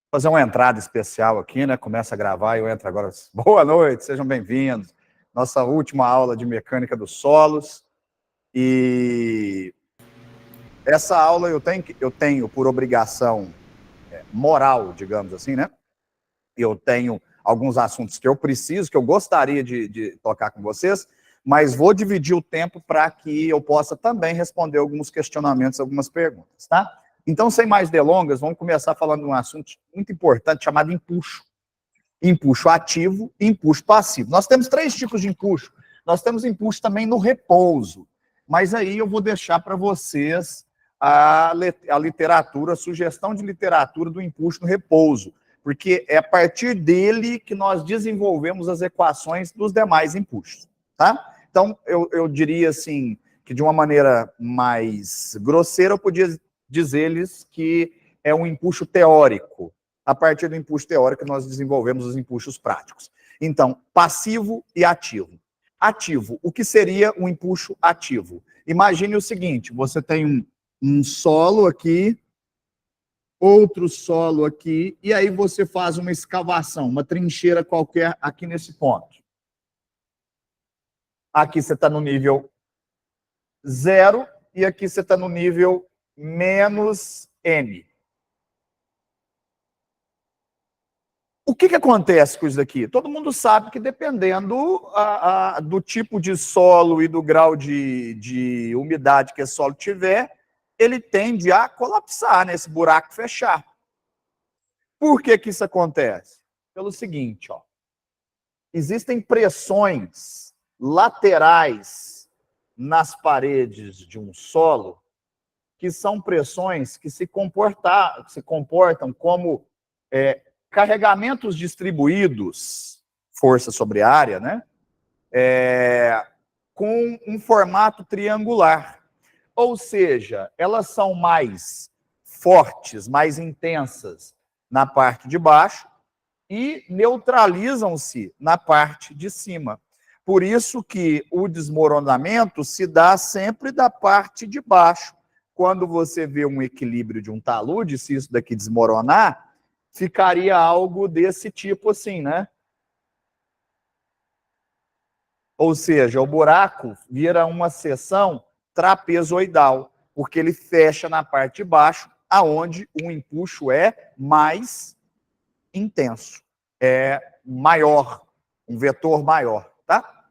Fazer uma entrada especial aqui, né? Começa a gravar e eu entro agora. Boa noite, sejam bem-vindos. Nossa última aula de mecânica dos solos. E essa aula eu tenho por obrigação moral, digamos assim, né? Eu tenho alguns assuntos que eu preciso, que eu gostaria de tocar com vocês, mas vou dividir o tempo para que eu possa também responder alguns questionamentos, algumas perguntas, tá? Então, sem mais delongas, vamos começar falando de um assunto muito importante chamado empuxo. Empuxo ativo e empuxo passivo. Nós temos 3 tipos de empuxo. Nós temos empuxo também no repouso, mas aí eu vou deixar para vocês a literatura, a sugestão de literatura do empuxo no repouso, porque é a partir dele que nós desenvolvemos as equações dos demais empuxos, tá? Então, eu diria assim, que de uma maneira mais grosseira, eu podia dizer-lhes que é um empuxo teórico. A partir do empuxo teórico, nós desenvolvemos os empuxos práticos. Então, passivo e ativo. Ativo, o que seria um empuxo ativo? Imagine o seguinte, você tem um solo aqui, outro solo aqui, e aí você faz uma escavação, uma trincheira qualquer aqui nesse ponto. Aqui você está no nível 0 e aqui você está no nível menos N. O que acontece com isso daqui? Todo mundo sabe que dependendo do tipo de solo e do grau de umidade que esse solo tiver, ele tende a colapsar, né? Esse buraco fechar. Por que isso acontece? Pelo seguinte, ó. Existem pressões laterais nas paredes de um solo que são pressões que se comportam como carregamentos distribuídos, força sobre área, né? Com um formato triangular. Ou seja, elas são mais fortes, mais intensas na parte de baixo e neutralizam-se na parte de cima. Por isso que o desmoronamento se dá sempre da parte de baixo. Quando você vê um equilíbrio de um talude, se isso daqui desmoronar, ficaria algo desse tipo assim, né? Ou seja, o buraco vira uma seção trapezoidal, porque ele fecha na parte de baixo, aonde o empuxo é mais intenso, é maior, um vetor maior, tá?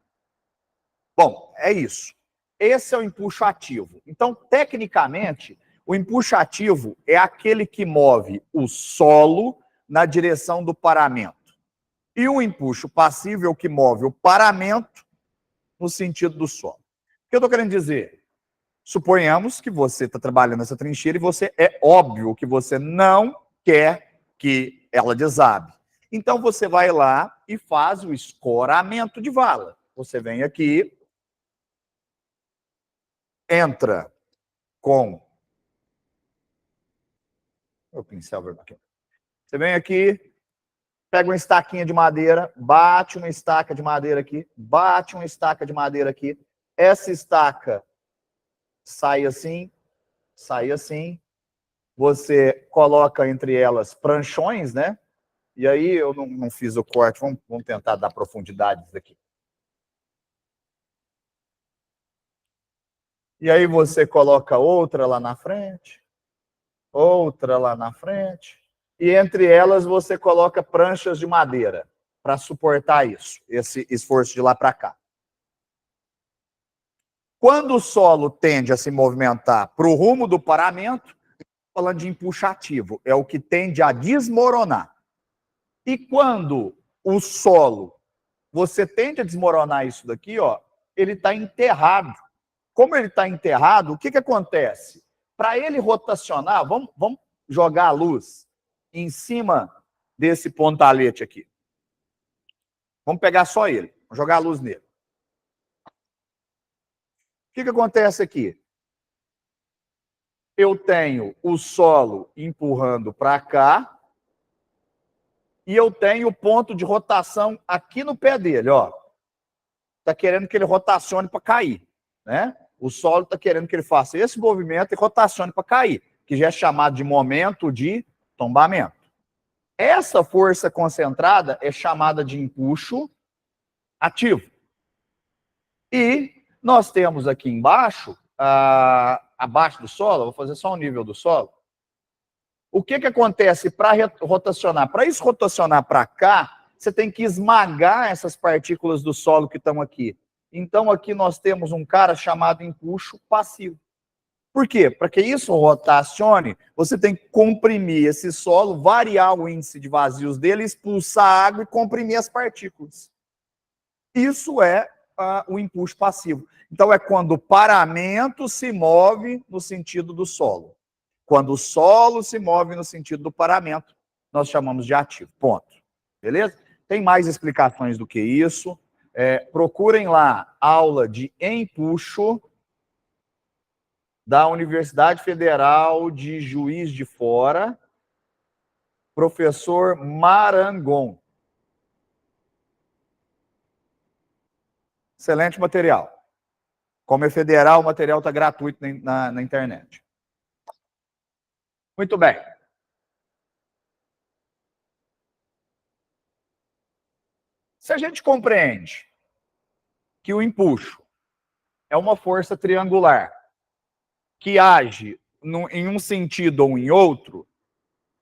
Bom, é isso. Esse é o empuxo ativo. Então, tecnicamente, o empuxo ativo é aquele que move o solo na direção do paramento. E o empuxo passivo é o que move o paramento no sentido do solo. O que eu estou querendo dizer? Suponhamos que você está trabalhando nessa trincheira e você é óbvio que você não quer que ela desabe. Então você vai lá e faz o escoramento de vala. Você vem aqui, entra com o pincel vermelho aqui. Você vem aqui, pega uma estaquinha de madeira, bate uma estaca de madeira aqui, bate uma estaca de madeira aqui. Essa estaca sai assim. Você coloca entre elas pranchões, né? E aí eu não fiz o corte, vamos tentar dar profundidades aqui. E aí você coloca outra lá na frente, outra lá na frente, e entre elas você coloca pranchas de madeira para suportar isso, esse esforço de lá para cá. Quando o solo tende a se movimentar para o rumo do paramento, falando de empuxo ativo, é o que tende a desmoronar. E quando o solo, você tende a desmoronar isso daqui, ó, ele está enterrado. Como ele está enterrado, o que acontece? Para ele rotacionar, vamos jogar a luz em cima desse pontalete aqui. Vamos pegar só ele, vamos jogar a luz nele. O que acontece aqui? Eu tenho o solo empurrando para cá e eu tenho o ponto de rotação aqui no pé dele, ó. Está querendo que ele rotacione para cair, né? O solo está querendo que ele faça esse movimento e rotacione para cair, que já é chamado de momento de tombamento. Essa força concentrada é chamada de empuxo ativo. E nós temos aqui embaixo, abaixo do solo, vou fazer só o nível do solo. O que acontece para rotacionar? Para isso rotacionar para cá, você tem que esmagar essas partículas do solo que estão aqui. Então, aqui nós temos um cara chamado empuxo passivo. Por quê? Para que isso rotacione, você tem que comprimir esse solo, variar o índice de vazios dele, expulsar água e comprimir as partículas. Isso é o empuxo passivo. Então, é quando o paramento se move no sentido do solo. Quando o solo se move no sentido do paramento, nós chamamos de ativo. Ponto. Beleza? Tem mais explicações do que isso. Procurem lá aula de empuxo da Universidade Federal de Juiz de Fora, professor Marangon. Excelente material. Como é federal, o material está gratuito na internet. Muito bem. Se a gente compreende que o empuxo é uma força triangular que age em um sentido ou em outro,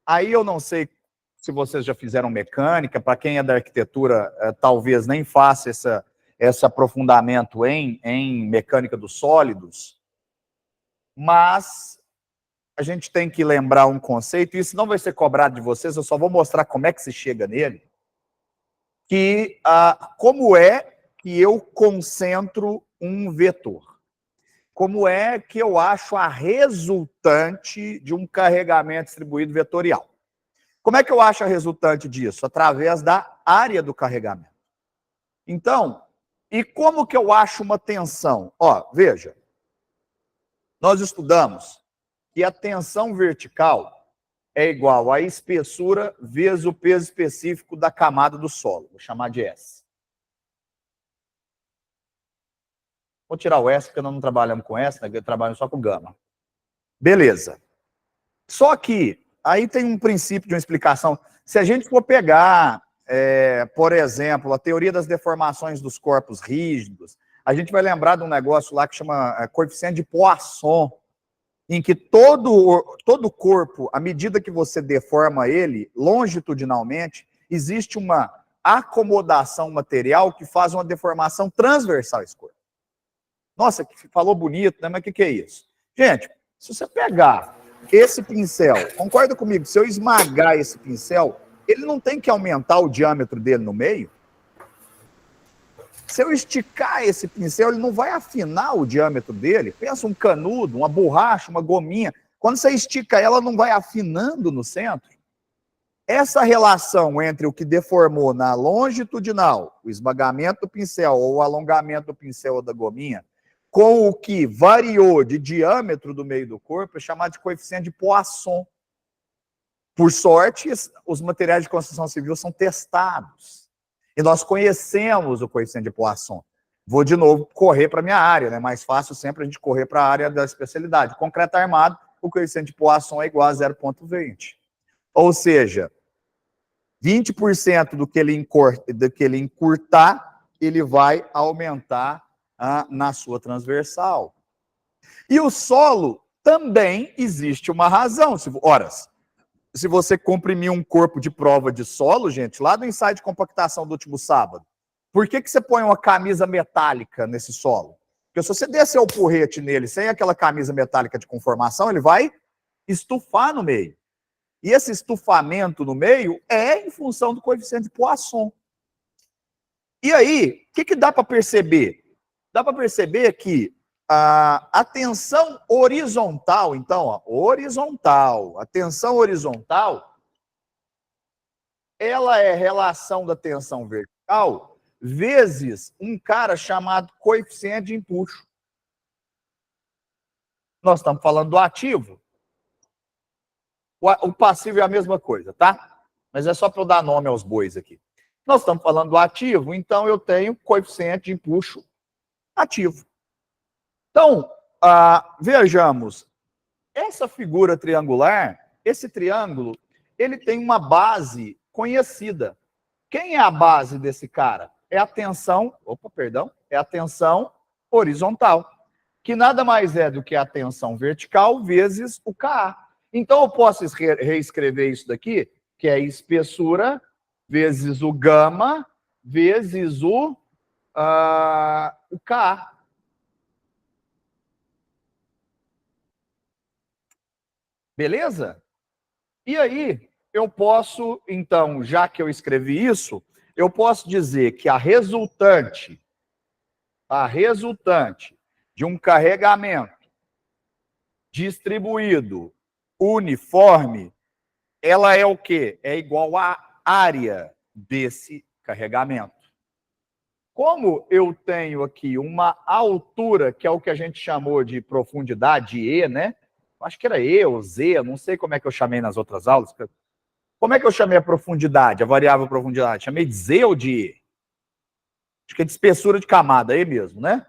aí eu não sei se vocês já fizeram mecânica, para quem é da arquitetura, talvez nem faça esse aprofundamento em mecânica dos sólidos, mas a gente tem que lembrar um conceito, e isso não vai ser cobrado de vocês, eu só vou mostrar como é que se chega nele, que como é que eu concentro um vetor. Como é que eu acho a resultante de um carregamento distribuído vetorial. Como é que eu acho a resultante disso? Através da área do carregamento. Então, e como que eu acho uma tensão? Ó, veja, nós estudamos que a tensão vertical é igual à espessura vezes o peso específico da camada do solo. Vou chamar de S. Vou tirar o S, porque nós não trabalhamos com S, né? Trabalhamos só com gama. Beleza. Só que aí tem um princípio de uma explicação. Se a gente for pegar, por exemplo, a teoria das deformações dos corpos rígidos, a gente vai lembrar de um negócio lá que chama coeficiente de Poisson, em que todo corpo, à medida que você deforma ele longitudinalmente, existe uma acomodação material que faz uma deformação transversal a esse corpo. Nossa, que falou bonito, né? Mas o que é isso? Gente, se você pegar esse pincel, concorda comigo, se eu esmagar esse pincel, ele não tem que aumentar o diâmetro dele no meio? Se eu esticar esse pincel, ele não vai afinar o diâmetro dele? Pensa um canudo, uma borracha, uma gominha. Quando você estica ela, não vai afinando no centro? Essa relação entre o que deformou na longitudinal, o esmagamento do pincel ou o alongamento do pincel ou da gominha, com o que variou de diâmetro do meio do corpo, é chamado de coeficiente de Poisson. Por sorte, os materiais de construção civil são testados. E nós conhecemos o coeficiente de Poisson. Vou, de novo, correr para a minha área, né? Mais fácil sempre a gente correr para a área da especialidade. Concreto armado, o coeficiente de Poisson é igual a 0,20. Ou seja, 20% do que ele encurtar, ele vai aumentar na sua transversal. E o solo também existe uma razão. Se você comprimir um corpo de prova de solo, gente, lá do ensaio de compactação do último sábado, por que você põe uma camisa metálica nesse solo? Porque se você descer o porrete nele sem aquela camisa metálica de conformação, ele vai estufar no meio. E esse estufamento no meio é em função do coeficiente de Poisson. E aí, o que dá para perceber? Dá para perceber que a tensão horizontal, então, a tensão horizontal, ela é relação da tensão vertical vezes um cara chamado coeficiente de empuxo. Nós estamos falando do ativo. O passivo é a mesma coisa, tá? Mas é só para eu dar nome aos bois aqui. Nós estamos falando do ativo, então eu tenho coeficiente de empuxo ativo. Então, vejamos, essa figura triangular, esse triângulo, ele tem uma base conhecida. Quem é a base desse cara? É a tensão, é a tensão horizontal, que nada mais é do que a tensão vertical vezes o Ka. Então, eu posso reescrever isso daqui, que é espessura vezes o gama vezes o Ka. Beleza? E aí, eu posso, então, já que eu escrevi isso, eu posso dizer que a resultante de um carregamento distribuído uniforme, ela é o quê? É igual à área desse carregamento. Como eu tenho aqui uma altura, que é o que a gente chamou de profundidade E, né? Acho que era E ou Z, eu não sei como é que eu chamei nas outras aulas. Como é que eu chamei a profundidade, a variável profundidade? Chamei de Z ou de E? Acho que é de espessura de camada, E mesmo, né?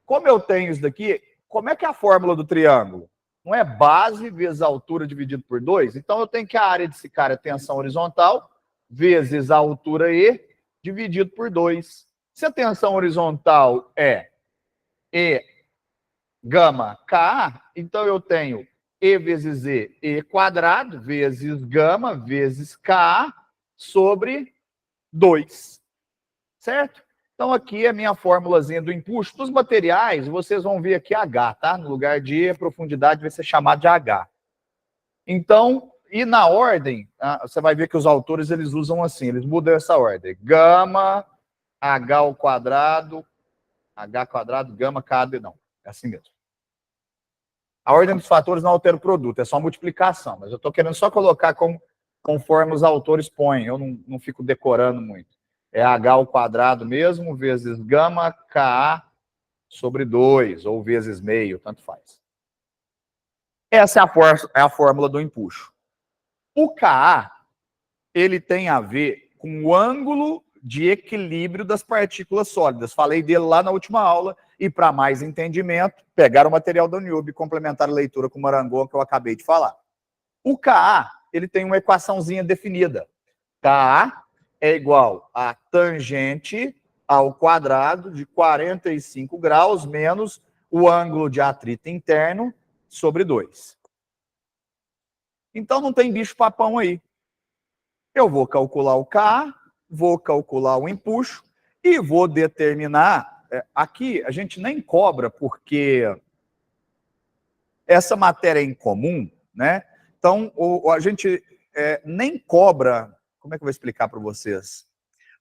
Como eu tenho isso daqui, como é que é a fórmula do triângulo? Não é base vezes a altura dividido por 2? Então eu tenho que a área desse cara é tensão horizontal vezes a altura E dividido por 2. Se a tensão horizontal é E gama Ka, então eu tenho E vezes E quadrado, vezes gama, vezes Ka, sobre 2. Certo? Então, aqui é a minha formulazinha do empuxo. Dos materiais, vocês vão ver aqui H, tá? No lugar de E, a profundidade vai ser chamada de H. Então, e na ordem, você vai ver que os autores, eles usam assim, eles mudam essa ordem. Gama, H ao quadrado, gama, K, não. É assim mesmo. A ordem dos fatores não altera o produto, é só multiplicação. Mas eu estou querendo só colocar conforme os autores põem. Eu não fico decorando muito. É H ao quadrado mesmo, vezes gama Ka sobre 2, ou vezes meio, tanto faz. Essa é a fórmula do empuxo. O Ka, ele tem a ver com o ângulo de equilíbrio das partículas sólidas. Falei dele lá na última aula, e para mais entendimento, pegar o material da Uniub e complementar a leitura com o Marangon, que eu acabei de falar. O Ka, ele tem uma equaçãozinha definida. Ka é igual a tangente ao quadrado de 45 graus menos o ângulo de atrito interno sobre 2. Então não tem bicho-papão aí. Eu vou calcular o Ka, vou calcular o empuxo e vou determinar. Aqui a gente nem cobra porque essa matéria é incomum, né? Então a gente nem cobra. Como é que eu vou explicar para vocês?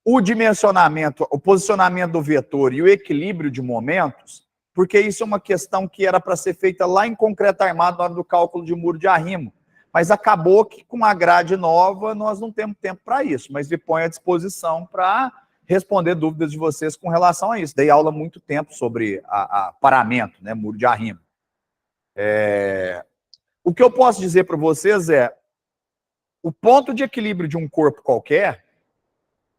O dimensionamento, o posicionamento do vetor e o equilíbrio de momentos, porque isso é uma questão que era para ser feita lá em concreto armado na hora do cálculo de muro de arrimo. Mas acabou que com a grade nova nós não temos tempo para isso, mas me ponho à disposição para responder dúvidas de vocês com relação a isso. Dei aula há muito tempo sobre a paramento, né, muro de arrimo. O que eu posso dizer para vocês é o ponto de equilíbrio de um corpo qualquer,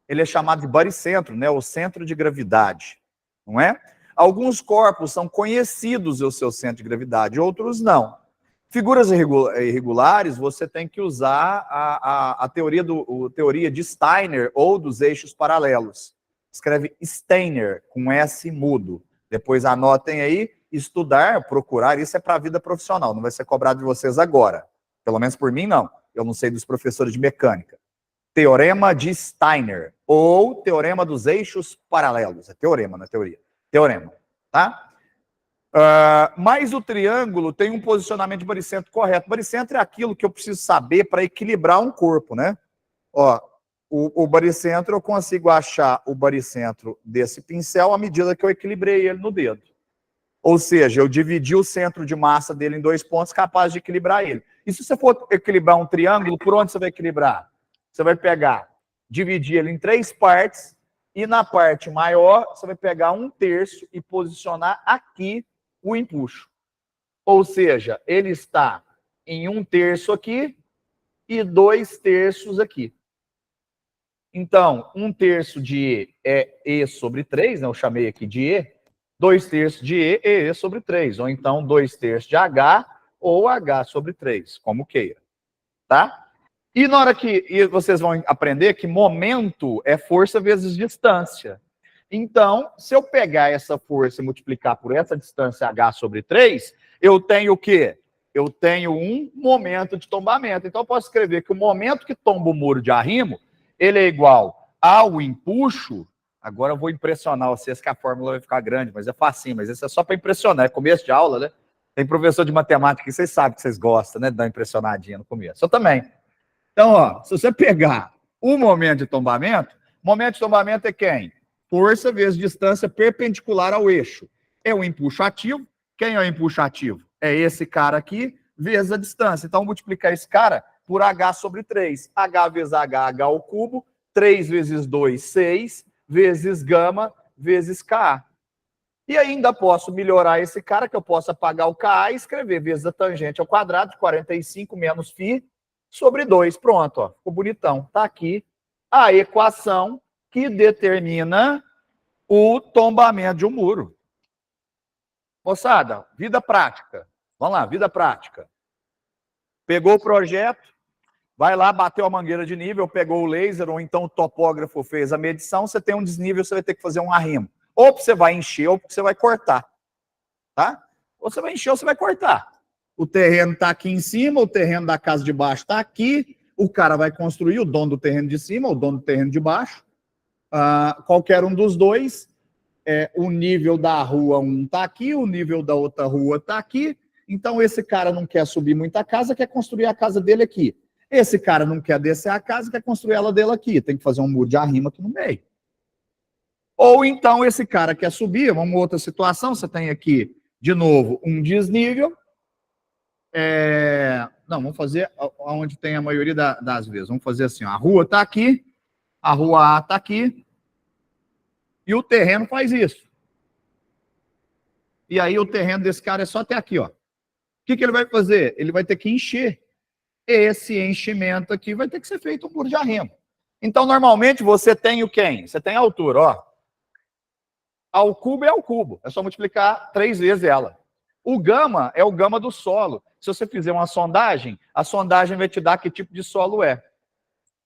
ele é chamado de baricentro, né, o centro de gravidade, não é? Alguns corpos são conhecidos o seu centro de gravidade, outros não. Figuras irregulares, você tem que usar a teoria de Steiner ou dos eixos paralelos. Escreve Steiner, com S mudo. Depois anotem aí, estudar, procurar, isso é para a vida profissional, não vai ser cobrado de vocês agora. Pelo menos por mim, não. Eu não sei dos professores de mecânica. Teorema de Steiner, ou teorema dos eixos paralelos. É teorema, não é teoria. Teorema, tá? Mas o triângulo tem um posicionamento de baricentro correto. Baricentro é aquilo que eu preciso saber para equilibrar um corpo, né? Ó, o baricentro, eu consigo achar o baricentro desse pincel à medida que eu equilibrei ele no dedo. Ou seja, eu dividi o centro de massa dele em 2 pontos, capaz de equilibrar ele. E se você for equilibrar um triângulo, por onde você vai equilibrar? Você vai pegar, dividir ele em 3 partes, e na parte maior, você vai pegar 1/3 e posicionar aqui o empuxo. Ou seja, ele está em 1/3 aqui e 2/3 aqui. Então, 1/3 de E é E sobre 3, né? Eu chamei aqui de E. 2/3 de E é E sobre 3. Ou então 2/3 de H ou H sobre 3, como queira. Tá? E na hora que vocês vão aprender que momento é força vezes distância. Então, se eu pegar essa força e multiplicar por essa distância h sobre 3, eu tenho o quê? Eu tenho um momento de tombamento. Então, eu posso escrever que o momento que tomba o muro de arrimo, ele é igual ao empuxo. Agora eu vou impressionar vocês que a fórmula vai ficar grande, mas é facinho. Mas isso é só para impressionar, é começo de aula, né? Tem professor de matemática que vocês sabem que vocês gostam, né? De dar uma impressionadinha no começo. Eu também. Então, ó, se você pegar o momento de tombamento é quem? Força vezes distância perpendicular ao eixo. É o empuxo ativo. Quem é o empuxo ativo? É esse cara aqui, vezes a distância. Então, multiplicar esse cara por h sobre 3. h vezes h, h ao cubo. 3 vezes 2, 6. Vezes gama, vezes Ka. E ainda posso melhorar esse cara, que eu posso apagar o Ka e escrever vezes a tangente ao quadrado de 45 menos φ sobre 2. Pronto, ó, ficou bonitão. Está aqui a equação que determina o tombamento de um muro. Moçada, vida prática. Vamos lá, vida prática. Pegou o projeto, vai lá, bateu a mangueira de nível, pegou o laser, ou então o topógrafo fez a medição, você tem um desnível, você vai ter que fazer um arrimo. Ou você vai encher, ou você vai cortar. Tá? Ou você vai encher, ou você vai cortar. O terreno está aqui em cima, o terreno da casa de baixo está aqui, o cara vai construir, o dono do terreno de cima, o dono do terreno de baixo. Qualquer um dos dois, o nível da rua 1 está aqui, o nível da outra rua está aqui. Então, esse cara não quer subir muita casa, quer construir a casa dele aqui. Esse cara não quer descer a casa, quer construir ela dele aqui. Tem que fazer um muro de arrimo aqui no meio. Ou então, esse cara quer subir, uma outra situação, você tem aqui, de novo, um desnível. Não, vamos fazer onde tem a maioria das vezes. Vamos fazer assim, ó, a rua está aqui, a rua A está aqui, e o terreno faz isso. E aí o terreno desse cara é só até aqui, ó. O que ele vai fazer? Ele vai ter que encher. Esse enchimento aqui vai ter que ser feito um muro de arrimo. Então, normalmente, você tem o quem? Você tem a altura, ó. Ao cubo é ao cubo. É só multiplicar 3 vezes ela. O gama é o gama do solo. Se você fizer uma sondagem, a sondagem vai te dar que tipo de solo é.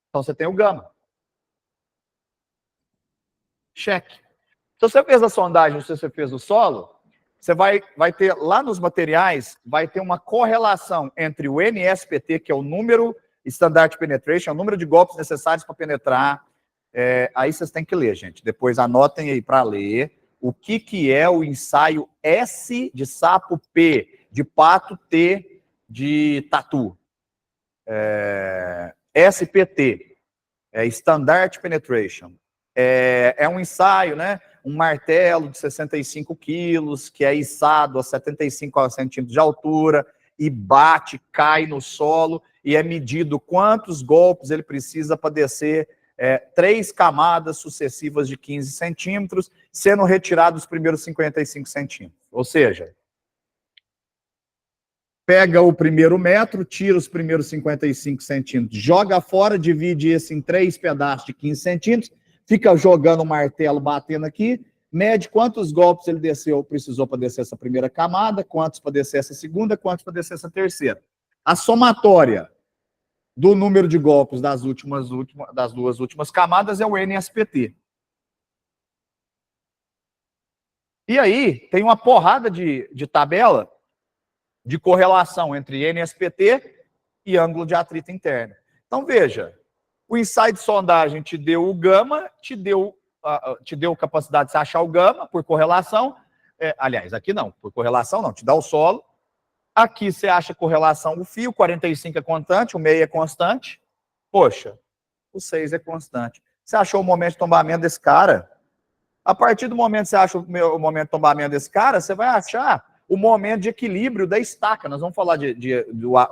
Então, você tem o gama. Cheque. Se você fez a sondagem, se você fez o solo, você vai ter, lá nos materiais, vai ter uma correlação entre o NSPT, que é o número Standard Penetration, é o número de golpes necessários para penetrar. Aí vocês têm que ler, gente. Depois anotem aí para ler o que é o ensaio S de sapo, P de pato, T de tatu. SPT, Standard Penetration. É um ensaio, né? Um martelo de 65 quilos, que é içado a 75 centímetros de altura, e bate, cai no solo, e é medido quantos golpes ele precisa para descer 3 camadas sucessivas de 15 centímetros, sendo retirados os primeiros 55 centímetros. Ou seja, pega o primeiro metro, tira os primeiros 55 centímetros, joga fora, divide esse em 3 pedaços de 15 centímetros, fica jogando o martelo, batendo aqui, mede quantos golpes ele precisou para descer essa primeira camada, quantos para descer essa segunda, quantos para descer essa terceira. A somatória do número de golpes das duas últimas camadas é o NSPT. E aí, tem uma porrada de tabela de correlação entre NSPT e ângulo de atrito interno. Então, veja, o ensaio de sondagem te deu o gama, te deu capacidade de você achar o gama por correlação. Aliás, aqui não, por correlação não, te dá o solo. Aqui você acha correlação o fio, 45 é constante, o meio é constante. Poxa, o 6 é constante. Você achou o momento de tombamento desse cara? A partir do momento que você acha o momento de tombamento desse cara, você vai achar o momento de equilíbrio da estaca. Nós vamos falar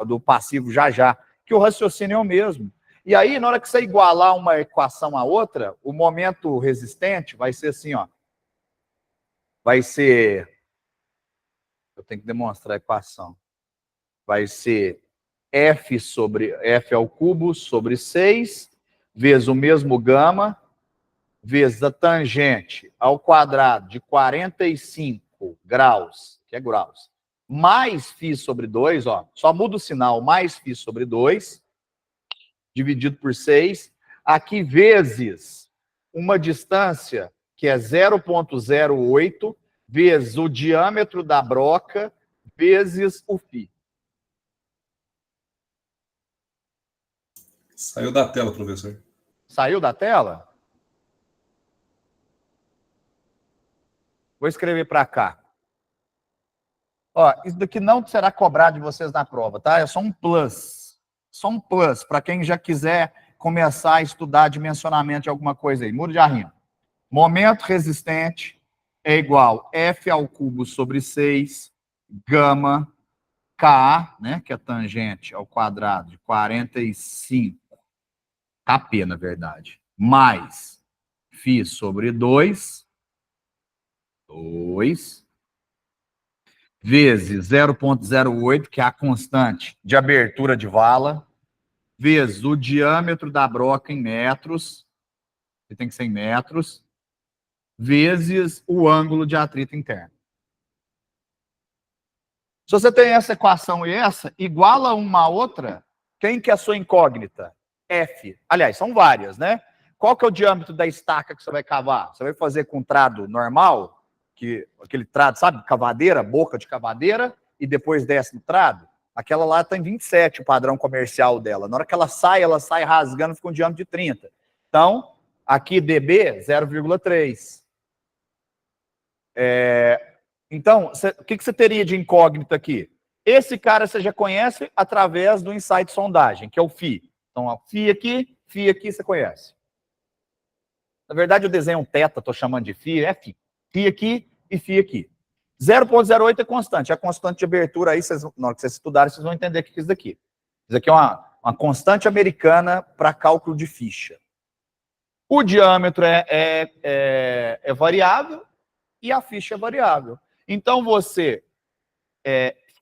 do passivo já, que o raciocínio é o mesmo. E aí, na hora que você igualar uma equação à outra, o momento resistente vai ser assim, ó. Vai ser... Eu tenho que demonstrar a equação. Vai ser F ao cubo sobre 6, vezes o mesmo gama, vezes a tangente ao quadrado de 45 graus, que é graus, mais φ sobre 2, ó, só muda o sinal, mais φ sobre 2, dividido por 6. Aqui, vezes uma distância que é 0,08, vezes o diâmetro da broca, vezes o φ. Saiu da tela, professor. Saiu da tela? Vou escrever para cá. Ó, isso daqui não será cobrado de vocês na prova, tá? É só um plus. Só um plus para quem já quiser começar a estudar dimensionamento de alguma coisa aí. Muro de arrimo. Momento resistente é igual F ao cubo sobre 6, gama, K, né, que é tangente ao quadrado de 45, KP, na verdade, mais φ sobre 2, vezes 0,08, que é a constante de abertura de vala, vezes o diâmetro da broca em metros, que tem que ser em metros, vezes o ângulo de atrito interno. Se você tem essa equação e essa, iguala uma a outra, quem que é a sua incógnita? F. Aliás, são várias, né? Qual que é o diâmetro da estaca que você vai cavar? Você vai fazer com trado normal, aquele trado, sabe, cavadeira, boca de cavadeira, e depois desce no trado? Aquela lá tem 27, o padrão comercial dela. Na hora que ela sai rasgando, fica um diâmetro de 30. Então, aqui dB, 0,3. Então, o que você teria de incógnita aqui? Esse cara você já conhece através do insight sondagem, que é o φ. Então, ó, φ aqui você conhece. Na verdade, eu desenho um teta, estou chamando de φ, é φ. φ aqui e φ aqui. 0,08 é constante. A constante de abertura aí, na hora que vocês estudarem, vocês vão entender o que é isso daqui. Isso aqui é uma constante americana para cálculo de ficha. O diâmetro é variável e a ficha é variável. Então, você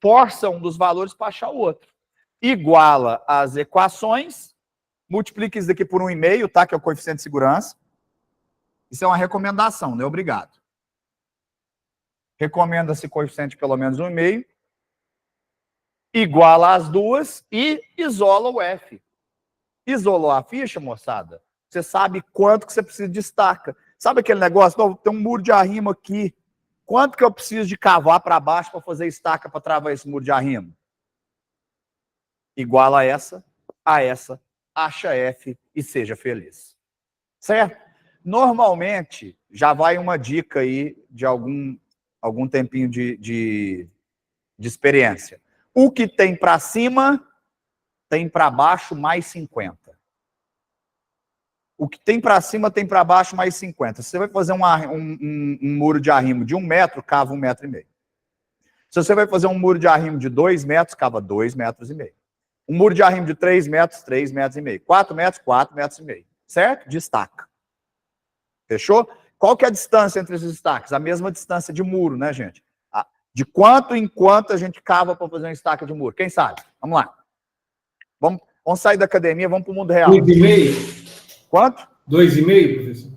força um dos valores para achar o outro. Iguala as equações, multiplica isso daqui por 1,5, tá? Que é o coeficiente de segurança. Isso é uma recomendação, não é obrigado. Recomenda-se coeficiente de pelo menos 1,5. Iguala as duas e isola o F. Isolou a ficha, moçada? Você sabe quanto que você precisa de estaca. Sabe aquele negócio? Não, tem um muro de arrimo aqui. Quanto que eu preciso de cavar para baixo para fazer estaca para travar esse muro de arrimo? Iguala essa, acha F e seja feliz. Certo? Normalmente, já vai uma dica aí de algum tempinho de experiência. O que tem para cima, tem para baixo mais 50. O que tem para cima, tem para baixo mais 50. Se você vai fazer um muro de arrimo de 1 metro, cava 1,5 metro. Se você vai fazer um muro de arrimo de 2 metros, cava 2,5 metros. Um muro de arrimo de 3 metros, 3,5 metros. 4 metros, 4,5 metros. Certo? De estaca. Fechou? Qual que é a distância entre esses estacas? A mesma distância de muro, né, gente? De quanto em quanto a gente cava para fazer uma estaca de muro? Quem sabe? Vamos lá. Vamos sair da academia, vamos para o mundo real. 2,5? Quanto? 2,5, professor?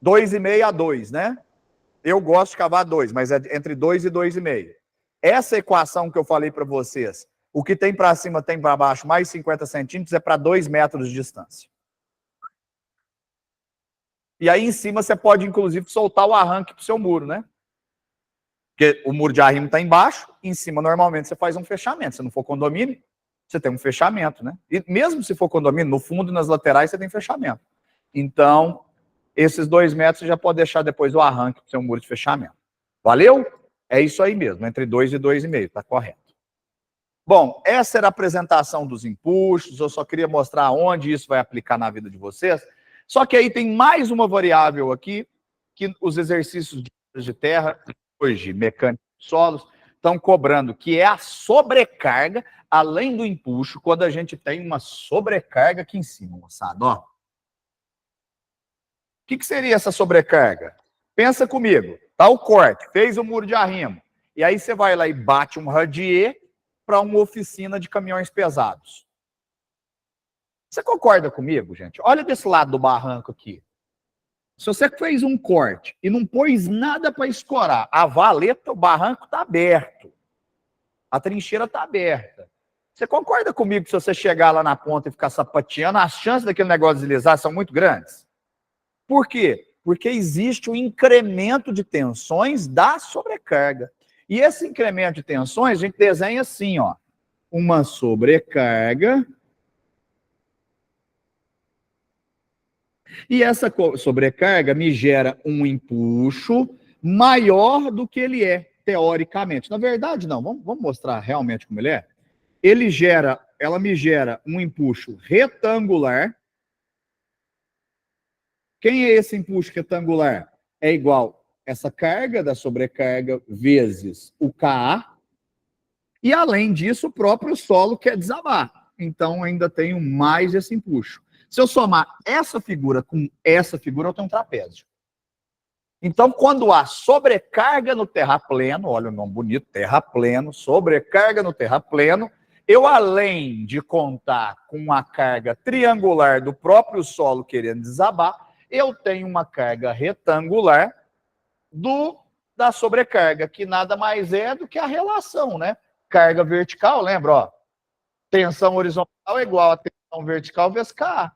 2,5 a 2, né? Eu gosto de cavar 2, mas é entre 2 e 2,5. Essa equação que eu falei para vocês, o que tem para cima tem para baixo mais 50 centímetros, é para 2 metros de distância. E aí em cima você pode, inclusive, soltar o arranque para o seu muro, né? Porque o muro de arrimo está embaixo, em cima normalmente você faz um fechamento. Se não for condomínio, você tem um fechamento, né? E mesmo se for condomínio, no fundo e nas laterais você tem fechamento. Então, esses 2 metros você já pode deixar depois o arranque para o seu muro de fechamento. Valeu? É isso aí mesmo, entre 2 e 2,5, tá correto. Bom, essa era a apresentação dos impulsos, eu só queria mostrar onde isso vai aplicar na vida de vocês. Só que aí tem mais uma variável aqui, que os exercícios de terra, hoje, mecânica de solos, estão cobrando, que é a sobrecarga, além do empuxo, quando a gente tem uma sobrecarga aqui em cima, moçada, ó. O que seria essa sobrecarga? Pensa comigo, tá o corte, fez o muro de arrimo, e aí você vai lá e bate um radier para uma oficina de caminhões pesados. Você concorda comigo, gente? Olha desse lado do barranco aqui. Se você fez um corte e não pôs nada para escorar, a valeta, o barranco está aberto. A trincheira está aberta. Você concorda comigo que se você chegar lá na ponta e ficar sapateando, as chances daquele negócio deslizar são muito grandes? Por quê? Porque existe o incremento de tensões da sobrecarga. E esse incremento de tensões a gente desenha assim, ó. Uma sobrecarga. E essa sobrecarga me gera um empuxo maior do que ele é, teoricamente. Na verdade, não. Vamos mostrar realmente como ele é? Ela me gera um empuxo retangular. Quem é esse empuxo retangular? É igual essa carga da sobrecarga vezes o Ka. E, além disso, o próprio solo quer desabar. Então, ainda tenho mais esse empuxo. Se eu somar essa figura com essa figura, eu tenho um trapézio. Então, quando há sobrecarga no terrapleno, olha o nome bonito, terrapleno, sobrecarga no terrapleno, eu, além de contar com a carga triangular do próprio solo querendo desabar, eu tenho uma carga retangular da sobrecarga, que nada mais é do que a relação, né? Carga vertical, lembra? Ó, tensão horizontal é igual a tensão vertical vezes Ka.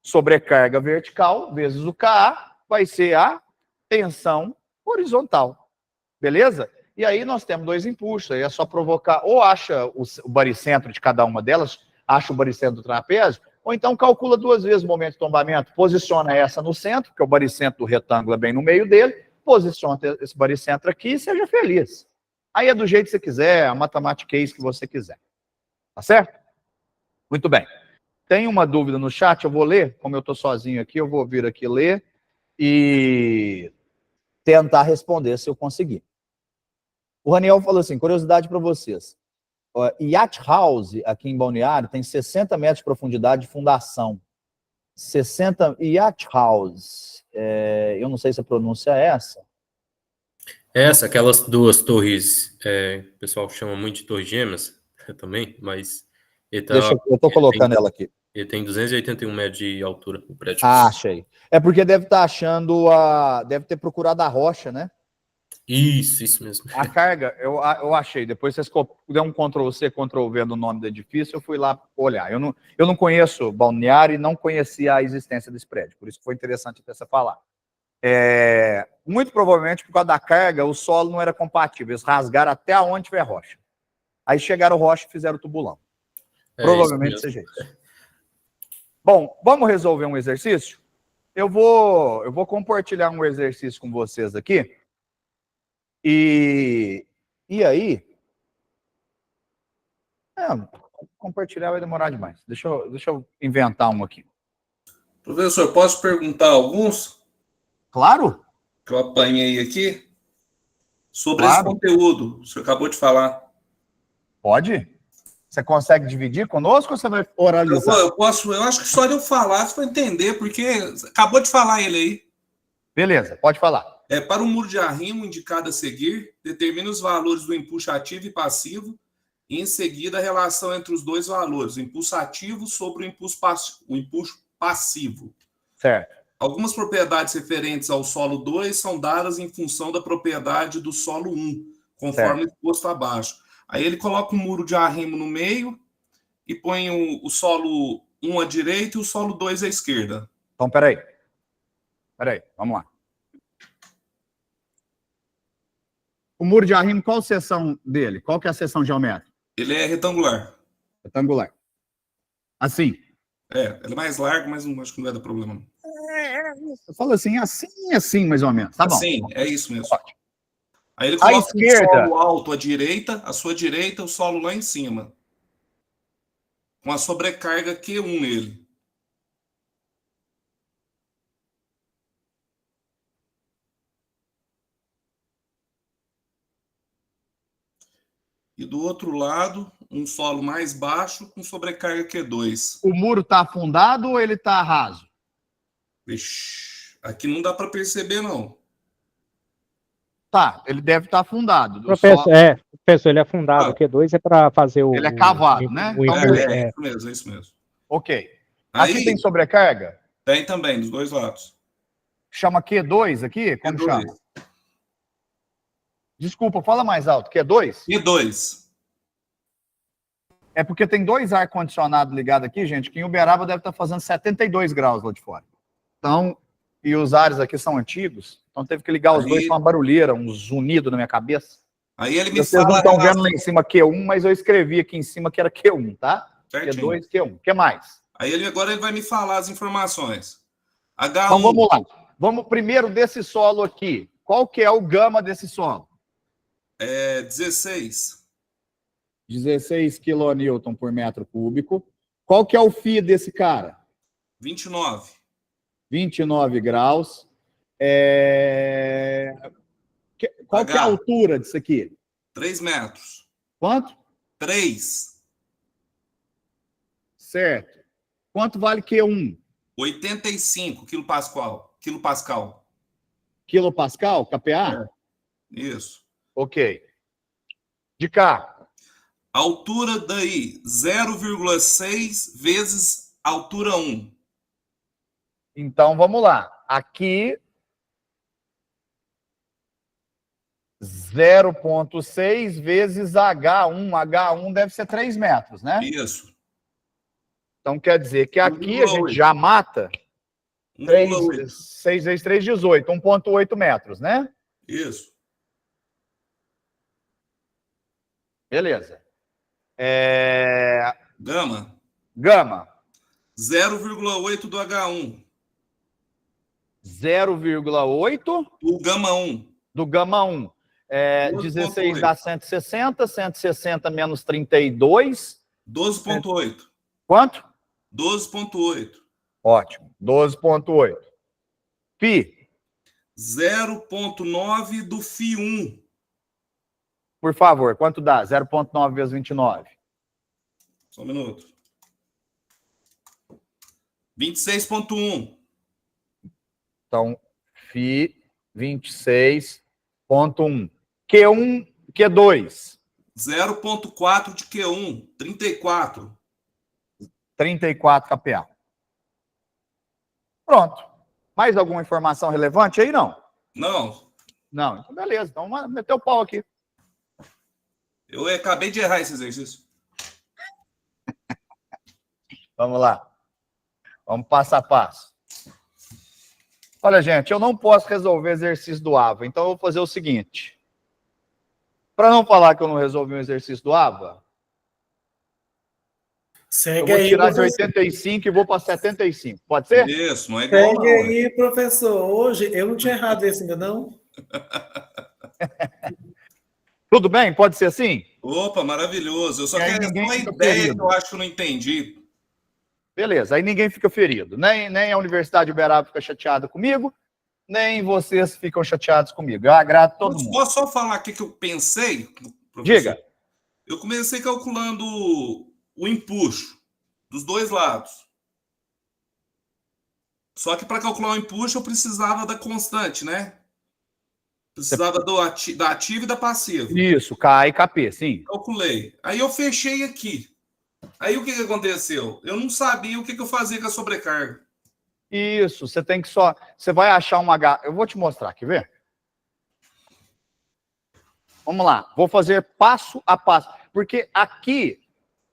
Sobrecarga vertical vezes o Ka vai ser a tensão horizontal. Beleza? E aí nós temos dois impulsos. Aí é só provocar, ou acha o baricentro de cada uma delas, acha o baricentro do trapézio, ou então calcula duas vezes o momento de tombamento, posiciona essa no centro, porque o baricentro do retângulo é bem no meio dele, posiciona esse baricentro aqui e seja feliz. Aí é do jeito que você quiser, a matemática que você quiser. Tá certo? Muito bem. Tem uma dúvida no chat, eu vou ler, como eu estou sozinho aqui, eu vou vir aqui ler e tentar responder se eu conseguir. O Raniel falou assim, curiosidade para vocês. Yacht House, aqui em Balneário, tem 60 metros de profundidade de fundação. 60... Yacht House, eu não sei se a pronúncia é essa. Aquelas duas torres, o pessoal chama muito de torres gêmeas também, mas... eu estou colocando ela aqui. Ele tem 281 metros de altura, o prédio. Ah, achei. É porque deve estar achando deve ter procurado a rocha, né? Isso mesmo. A carga, eu achei. Depois vocês der um Ctrl+C, Ctrl+V no nome do edifício, eu fui lá olhar. Eu não conheço Balneário e não conhecia a existência desse prédio. Por isso que foi interessante até você falar. Muito provavelmente, por causa da carga, o solo não era compatível. Eles rasgaram até onde tiver rocha. Aí chegaram rocha e fizeram tubulão. Provavelmente seja isso. Bom, vamos resolver um exercício? Eu vou compartilhar um exercício com vocês aqui. E aí... compartilhar vai demorar demais. Deixa eu inventar um aqui. Professor, posso perguntar alguns? Claro. Que eu apanhei aqui? Sobre esse conteúdo, o senhor acabou de falar. Pode? Você consegue dividir conosco ou você vai oralizar? Eu acho que só de eu falar, você vai entender, porque acabou de falar ele aí. Beleza, pode falar. Para o muro de arrimo indicado a seguir, determina os valores do impulso ativo e passivo, e em seguida a relação entre os dois valores, o impulso ativo sobre o impulso passivo. Certo. Algumas propriedades referentes ao solo 2 são dadas em função da propriedade do solo 1, conforme exposto abaixo. Aí ele coloca um muro de arrimo no meio e põe o solo 1 à direita e o solo 2 à esquerda. Então, peraí, vamos lá. O muro de arrimo, qual seção dele? Qual que é a seção geométrica? Ele é retangular. Retangular. Assim? Ele é mais largo, mas não acho que não vai dar problema. Não. Eu falo assim, assim, mais ou menos. Tá bom. Sim, é isso mesmo. Ótimo. Aí ele coloca o solo alto à direita, a sua direita, o solo lá em cima. Com a sobrecarga Q1 nele. E do outro lado, um solo mais baixo com sobrecarga Q2. O muro está afundado ou ele está raso? Ixi, aqui não dá para perceber, não. Tá, ele deve estar afundado. Professor, ele é afundado. O Q2 é para fazer o... Ele é cavado, né? É isso mesmo. Ok. Aqui tem sobrecarga? Tem também, dos dois lados. Chama Q2 aqui? Como Q2. chama? Desculpa, fala mais alto. Q2? Q2. É porque tem 2 ar-condicionados ligados aqui, gente, que em Uberaba deve estar fazendo 72 graus lá de fora. Então, e os ares aqui são antigos, então teve que ligar os Aí- dois com uma barulheira, um zunido na minha cabeça. Aí ele me Vocês não fala estão vendo lá em cima Q1, mas eu escrevi aqui em cima que era Q1, tá? certinho. Q2, Q1. O que mais? Aí agora ele vai me falar as informações. H1, Então vamos lá. Vamos primeiro desse solo aqui. Qual que é o gama desse solo? 16. 16 kN por metro cúbico. Qual que é o Φ desse cara? 29. 29 graus. Qual que é a altura disso aqui? 3 metros. Quanto? 3. Certo. Quanto vale Q1? 85 quilopascal. Quilopascal? KPA? Isso. Ok. De cá. Altura daí, 0,6 vezes altura 1. Então, vamos lá. Aqui, 0,6 vezes H1. H1 deve ser 3 metros, né? Isso. Então, quer dizer que aqui a 1,8. gente já mata 1,8. 6 vezes 3, 18. 1,8 metros, né? Isso. Beleza. Gama, Gama, 0,8 do H1. 0,8 O gama 1. do gama 1. 16 dá 160, 160 menos 32. 12,8. Quanto? 12,8. Ótimo. 12,8. Φ, 0,9 do Φ1. por favor, quanto dá? 0,9 vezes 29. Só um minuto. 26,1. Então, Φ 26,1. Q1, Q2. 0,4 de Q1. 34. 34 kPa. Pronto. Mais alguma informação relevante aí, não? Não, Não. Então, beleza. Então, meteu o pau aqui. eu acabei de errar esse exercício. Vamos lá. Vamos passo a passo. Olha, gente, eu não posso resolver exercício do AVA, então eu vou fazer o seguinte. Para não falar que eu não resolvi um exercício do AVA, eu vou tirar de 85 e vou para 75. Pode ser? Isso, não é igual não. Segue aí, professor. Hoje eu não tinha errado esse ainda, não? Tudo bem? Pode ser assim? Opa, maravilhoso. Eu só E aí quero ninguém uma fica ideia ferido. que eu acho que eu não entendi. Beleza, aí ninguém fica ferido. Nem a Universidade de Uberaba fica chateada comigo, nem vocês ficam chateados comigo. Eu agrado todo mundo. Posso só falar aqui que eu pensei, professor? Diga. Eu comecei calculando o empuxo dos dois lados. Só que para calcular o empuxo eu precisava da constante, né? Precisava da ativa e da passiva. Isso, K e KP, sim. Calculei. Aí eu fechei aqui. Aí o que aconteceu? Eu não sabia o que eu fazia com a sobrecarga. Isso, você tem que só... Você vai achar uma... Eu vou te mostrar, quer ver? Vamos lá, vou fazer passo a passo. Porque aqui...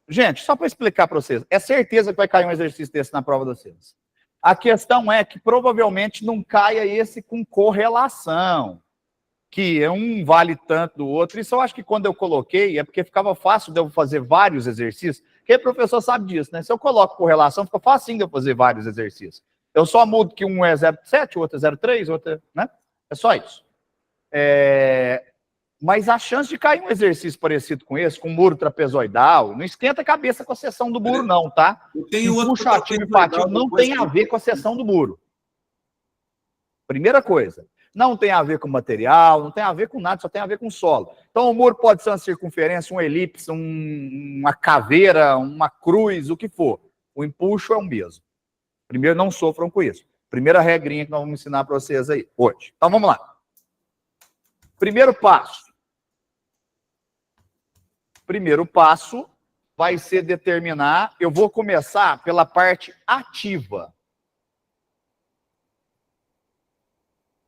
Gente, só para explicar para vocês, é certeza que vai cair um exercício desse na prova de vocês. A questão é que provavelmente não caia esse com correlação, que um vale tanto do outro. Isso eu acho que quando eu coloquei é porque ficava fácil de eu fazer vários exercícios, porque o professor sabe disso, né? Se eu coloco correlação, fica facinho de eu fazer vários exercícios. Eu só mudo que um é 0,7, o outro é 0,3, o outro é... né? É só isso. Mas a chance de cair um exercício parecido com esse, com um muro trapezoidal, não esquenta a cabeça com a seção do muro, não, tá? Eu tenho Puxa ativo e pativo não tem a ver com a seção do muro. Primeira coisa. Não tem a ver com material, não tem a ver com nada, só tem a ver com solo. Então, o muro pode ser uma circunferência, uma elipse, uma caveira, uma cruz, o que for. O empuxo é o mesmo. Primeiro, não sofram com isso. Primeira regrinha que nós vamos ensinar para vocês aí, hoje. Então, vamos lá. Primeiro passo. Primeiro passo vai ser determinar... Eu vou começar pela parte ativa.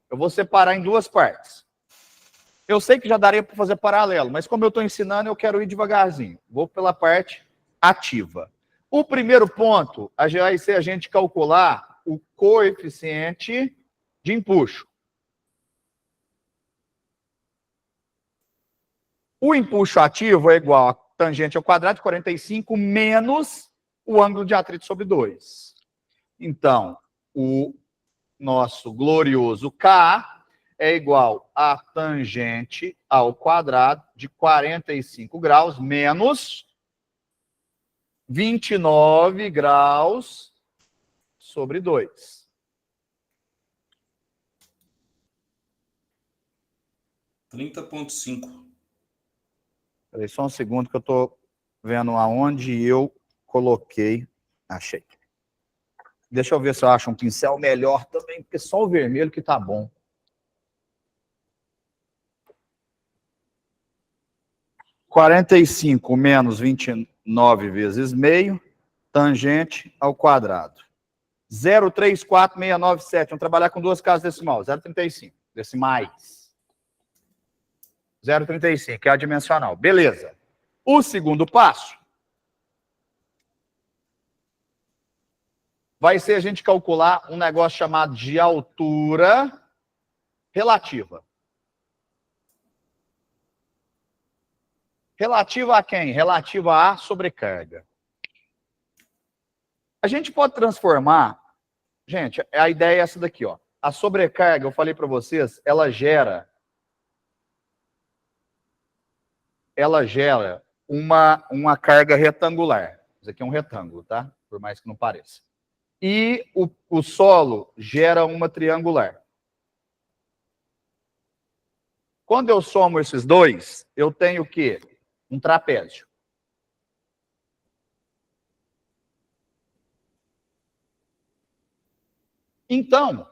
Eu vou separar em duas partes. Eu sei que já daria para fazer paralelo, mas como eu estou ensinando, eu quero ir devagarzinho. Vou pela parte ativa. O primeiro ponto vai ser a gente calcular o coeficiente de empuxo. O empuxo ativo é igual a tangente ao quadrado de 45 menos o ângulo de atrito sobre 2. Então, o nosso glorioso K é igual a tangente ao quadrado de 45 graus menos 29 graus sobre 2. 30,5. Peraí, só um segundo que eu estou vendo aonde eu coloquei. Achei. Deixa eu ver se eu acho um pincel melhor também, porque só o vermelho que tá bom. (45 menos 29 vezes meio, tangente ao quadrado. 0,34697. Vamos trabalhar com duas casas decimais. 0,35. Decimais. 0,35, que é a dimensional. Beleza. O segundo passo vai ser a gente calcular um negócio chamado de altura relativa. Relativa a quem? Relativa à sobrecarga. A gente pode transformar... Gente, a ideia é essa daqui, ó. A sobrecarga, eu falei para vocês, ela gera uma carga retangular. Isso aqui é um retângulo, tá? Por mais que não pareça. E o solo gera uma triangular. Quando eu somo esses dois, eu tenho o quê? Um trapézio. Então,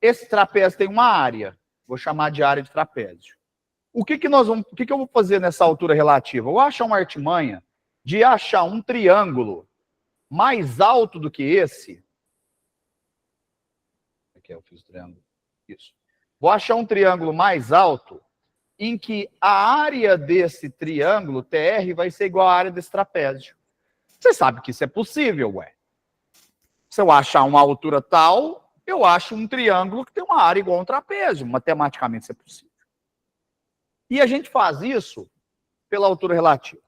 esse trapézio tem uma área. Vou chamar de área de trapézio. O que eu vou fazer nessa altura relativa? Eu vou achar uma artimanha de achar um triângulo mais alto do que esse. Aqui eu fiz o triângulo. Isso. Vou achar um triângulo mais alto em que a área desse triângulo TR vai ser igual à área desse trapézio. Você sabe que isso é possível, ué. Se eu achar uma altura tal, eu acho um triângulo que tem uma área igual a um trapézio. Matematicamente isso é possível. E a gente faz isso pela altura relativa.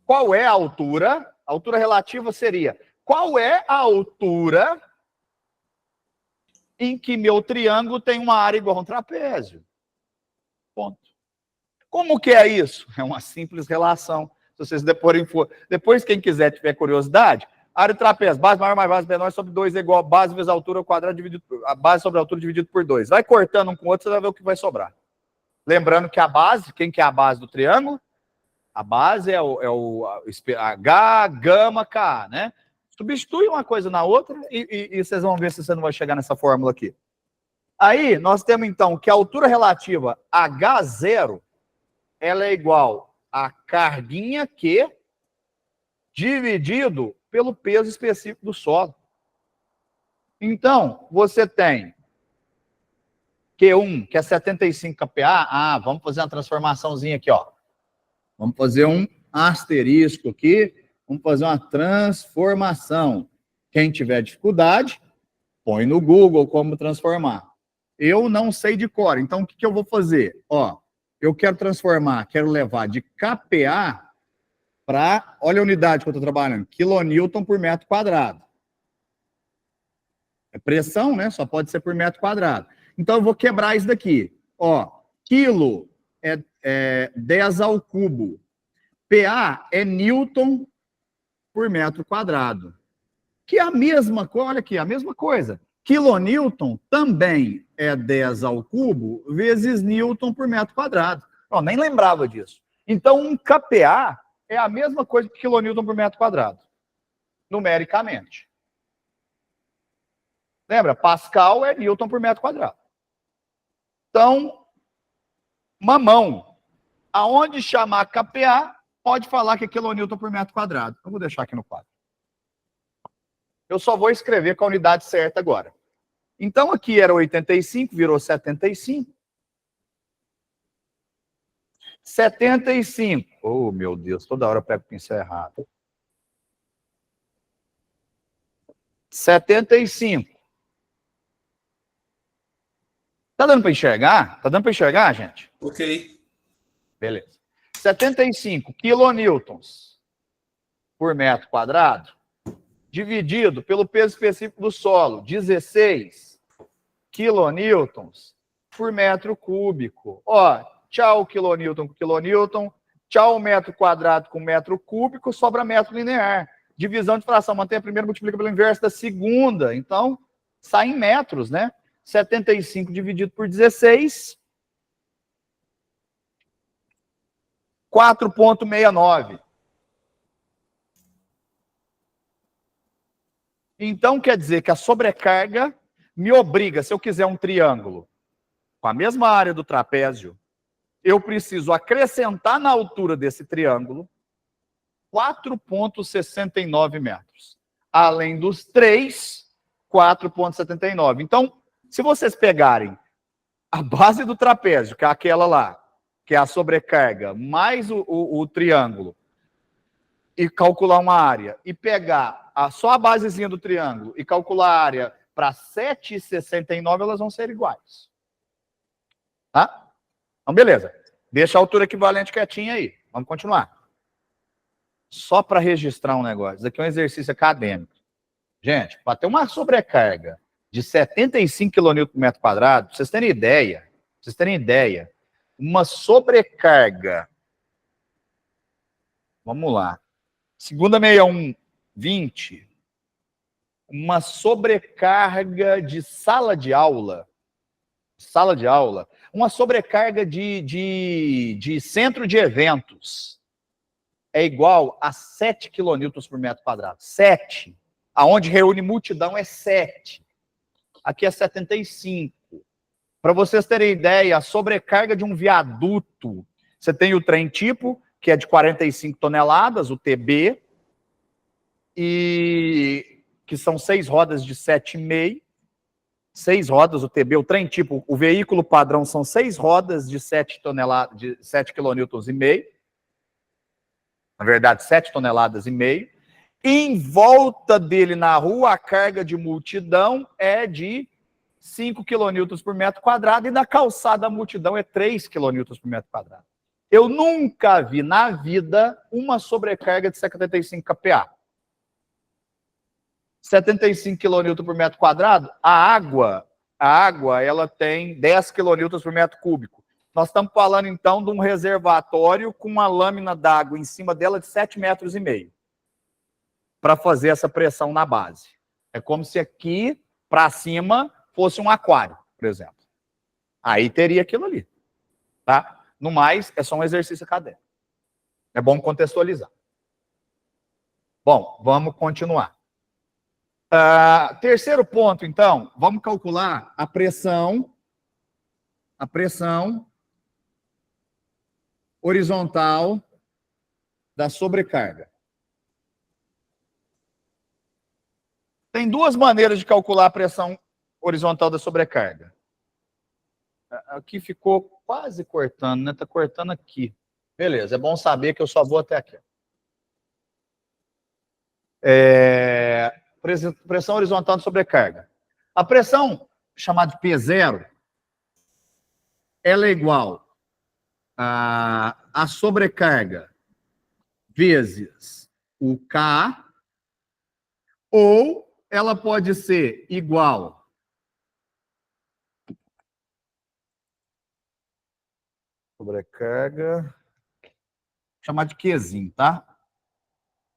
Qual é a altura? A altura relativa seria: qual é a altura em que meu triângulo tem uma área igual a um trapézio? Ponto. Como que é isso? É uma simples relação. Se vocês depois, quem quiser, tiver curiosidade, área de trapézio, base maior mais base menor sobre 2 é igual a base vezes a altura ao quadrado dividido por... A base sobre a altura dividido por 2. Vai cortando um com o outro, você vai ver o que vai sobrar. Lembrando que a base, quem que é a base do triângulo? A base é a H, gama, K, né? Substitui uma coisa na outra e vocês vão ver se você não vai chegar nessa fórmula aqui. Aí, nós temos, então, que a altura relativa H0, ela é igual a carguinha Q dividido pelo peso específico do solo. Então, você tem Q1, que é 75 kPa. Ah, vamos fazer uma transformaçãozinha aqui, ó. Vamos fazer um asterisco aqui. Vamos fazer uma transformação. Quem tiver dificuldade, põe no Google como transformar. Eu não sei de cor, então o que eu vou fazer? Ó, eu quero transformar, quero levar de kPa para, olha a unidade que eu estou trabalhando, quilonewton por metro quadrado. É pressão, né? Só pode ser por metro quadrado. Então eu vou quebrar isso daqui. Ó, quilo é 10 ao cubo. PA é newton por metro quadrado. Que é a mesma coisa, olha aqui, a mesma coisa. Quilonewton também é 10 ao cubo vezes newton por metro quadrado. Eu nem lembrava disso. Então, um kPa é a mesma coisa que quilonewton por metro quadrado, numericamente. Lembra? Pascal é newton por metro quadrado. Então, mamão, aonde chamar kPa, pode falar que é quilonewton por metro quadrado. Eu vou deixar aqui no quadro. Eu só vou escrever com a unidade certa agora. Então, aqui era 85, virou 75. 75 Oh, meu Deus, toda hora eu pego o pincel errado. 75. Tá dando para enxergar? Tá dando para enxergar, gente? Ok. Beleza. 75 quilonewtons por metro quadrado, dividido pelo peso específico do solo, 16 quilonewtons por metro cúbico. Ó, tchau quilonewton com quilonewton, tchau metro quadrado com metro cúbico, sobra metro linear. Divisão de fração, mantém a primeira, multiplica pelo inverso da segunda. Então, sai em metros, né? 75 dividido por 16, 4,69. Então, quer dizer que a sobrecarga me obriga, se eu quiser um triângulo com a mesma área do trapézio, eu preciso acrescentar na altura desse triângulo 4,69 metros. Além dos 3, 4,79. Então, se vocês pegarem a base do trapézio, que é aquela lá, que é a sobrecarga, mais o triângulo, e calcular uma área, e pegar só a basezinha do triângulo e calcular a área para 7,69, elas vão ser iguais. Tá? Então, beleza. Deixa a altura equivalente quietinha aí. Vamos continuar. Só para registrar um negócio. Isso aqui é um exercício acadêmico. Gente, para ter uma sobrecarga de 75 kN por metro quadrado, pra vocês terem ideia, uma sobrecarga, vamos lá, segunda 61, 20, uma sobrecarga de sala de aula, uma sobrecarga de centro de eventos é igual a 7 kN por metro quadrado. 7. Aonde reúne multidão é 7. Aqui é 75. Para vocês terem ideia, a sobrecarga de um viaduto, você tem o trem tipo, que é de 45 toneladas, o TB, e que são 6 rodas de 7,5. 6 rodas, o TB, o trem tipo, o veículo padrão são 6 rodas de 7 toneladas, de 7 kN e meio. Na verdade, 7 toneladas e meio. Em volta dele na rua, a carga de multidão é de 5 kN por metro quadrado e na calçada a multidão é 3 kN por metro quadrado. Eu nunca vi na vida uma sobrecarga de 75 kPa. 75 kN por metro quadrado, a água ela tem 10 kN por metro cúbico. Nós estamos falando, então, de um reservatório com uma lâmina d'água em cima dela de 7,5 metros para fazer essa pressão na base. É como se aqui, para cima, fosse um aquário, por exemplo. Aí teria aquilo ali. Tá? No mais, é só um exercício acadêmico. É bom contextualizar. Bom, vamos continuar. Terceiro ponto, então, vamos calcular a pressão horizontal da sobrecarga. Tem duas maneiras de calcular a pressão horizontal da sobrecarga. Aqui ficou quase cortando, né? Está cortando aqui. Beleza, é bom saber que eu só vou até aqui. Pressão horizontal de sobrecarga. A pressão, chamada de P0, ela é igual a sobrecarga vezes o K, ou ela pode ser igual sobrecarga, chamar de Qzinho, tá?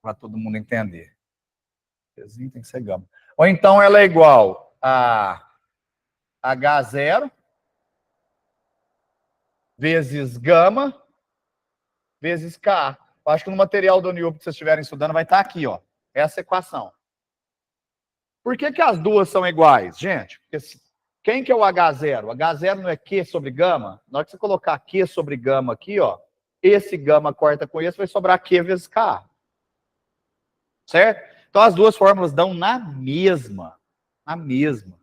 Para todo mundo entender. Qzinho tem que ser gama. Ou então ela é igual a H0 vezes gama vezes K. Eu acho que no material do UniUp que vocês estiverem estudando vai estar aqui, ó. Essa equação. Por que as duas são iguais, gente? Porque quem que é o H0? O H0 não é Q sobre gama? Na hora que você colocar Q sobre gama aqui, ó, esse gama corta com esse, vai sobrar Q vezes K. Certo? Então as duas fórmulas dão na mesma. Na mesma.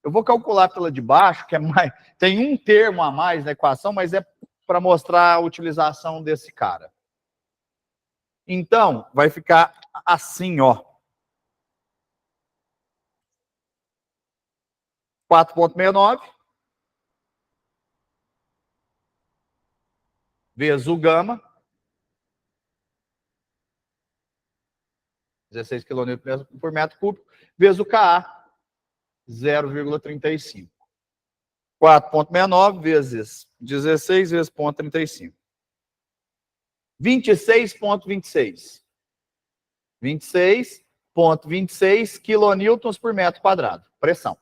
Eu vou calcular pela de baixo, que é mais. Tem um termo a mais na equação, mas é para mostrar a utilização desse cara. Então, vai ficar assim, ó. 4,69 vezes o gama, 16 kN por metro cúbico, vezes o Ka, 0,35. 4,69 vezes 16 vezes 0,35. 26,26. 26,26 quilonewtons por metro quadrado. Pressão.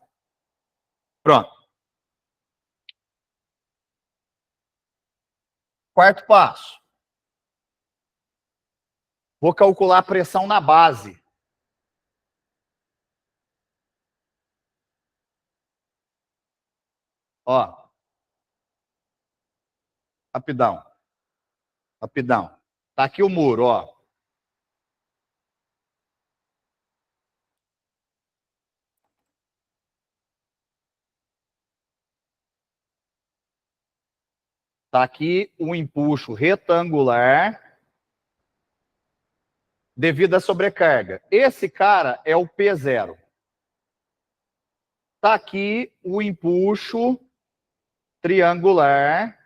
Pronto. Quarto passo. Vou calcular a pressão na base. Ó. Rapidão. Rapidão. Tá aqui o muro, ó. Tá aqui o empuxo retangular devido à sobrecarga. Esse cara é o P0. Tá aqui o empuxo triangular,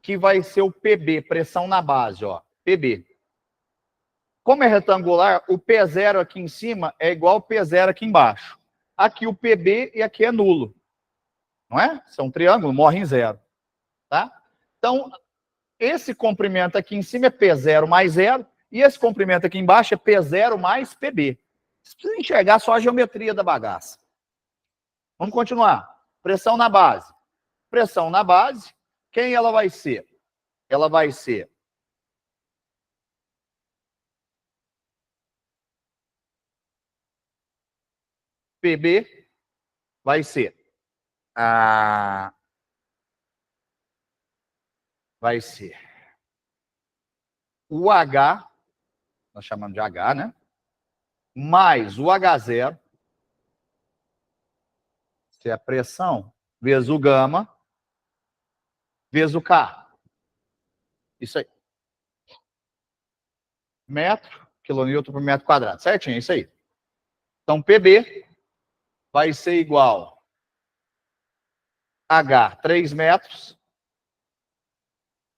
que vai ser o PB, pressão na base, ó, PB. Como é retangular, o P0 aqui em cima é igual ao P0 aqui embaixo. Aqui o PB e aqui é nulo. Não é? São um triângulo, morre em zero. Tá? Então, esse comprimento aqui em cima é P0 mais zero, e esse comprimento aqui embaixo é P0 mais PB. Você precisa enxergar só a geometria da bagaça. Vamos continuar. Pressão na base. Pressão na base, quem ela vai ser? Ela vai ser PB, vai ser o H, nós chamamos de H, né? Mais o H0, que é a pressão, vezes o gama, vezes o K. Isso aí. Metro, quilonewton por metro quadrado. Certinho, é isso aí. Então, PB vai ser igual a H, 3 metros,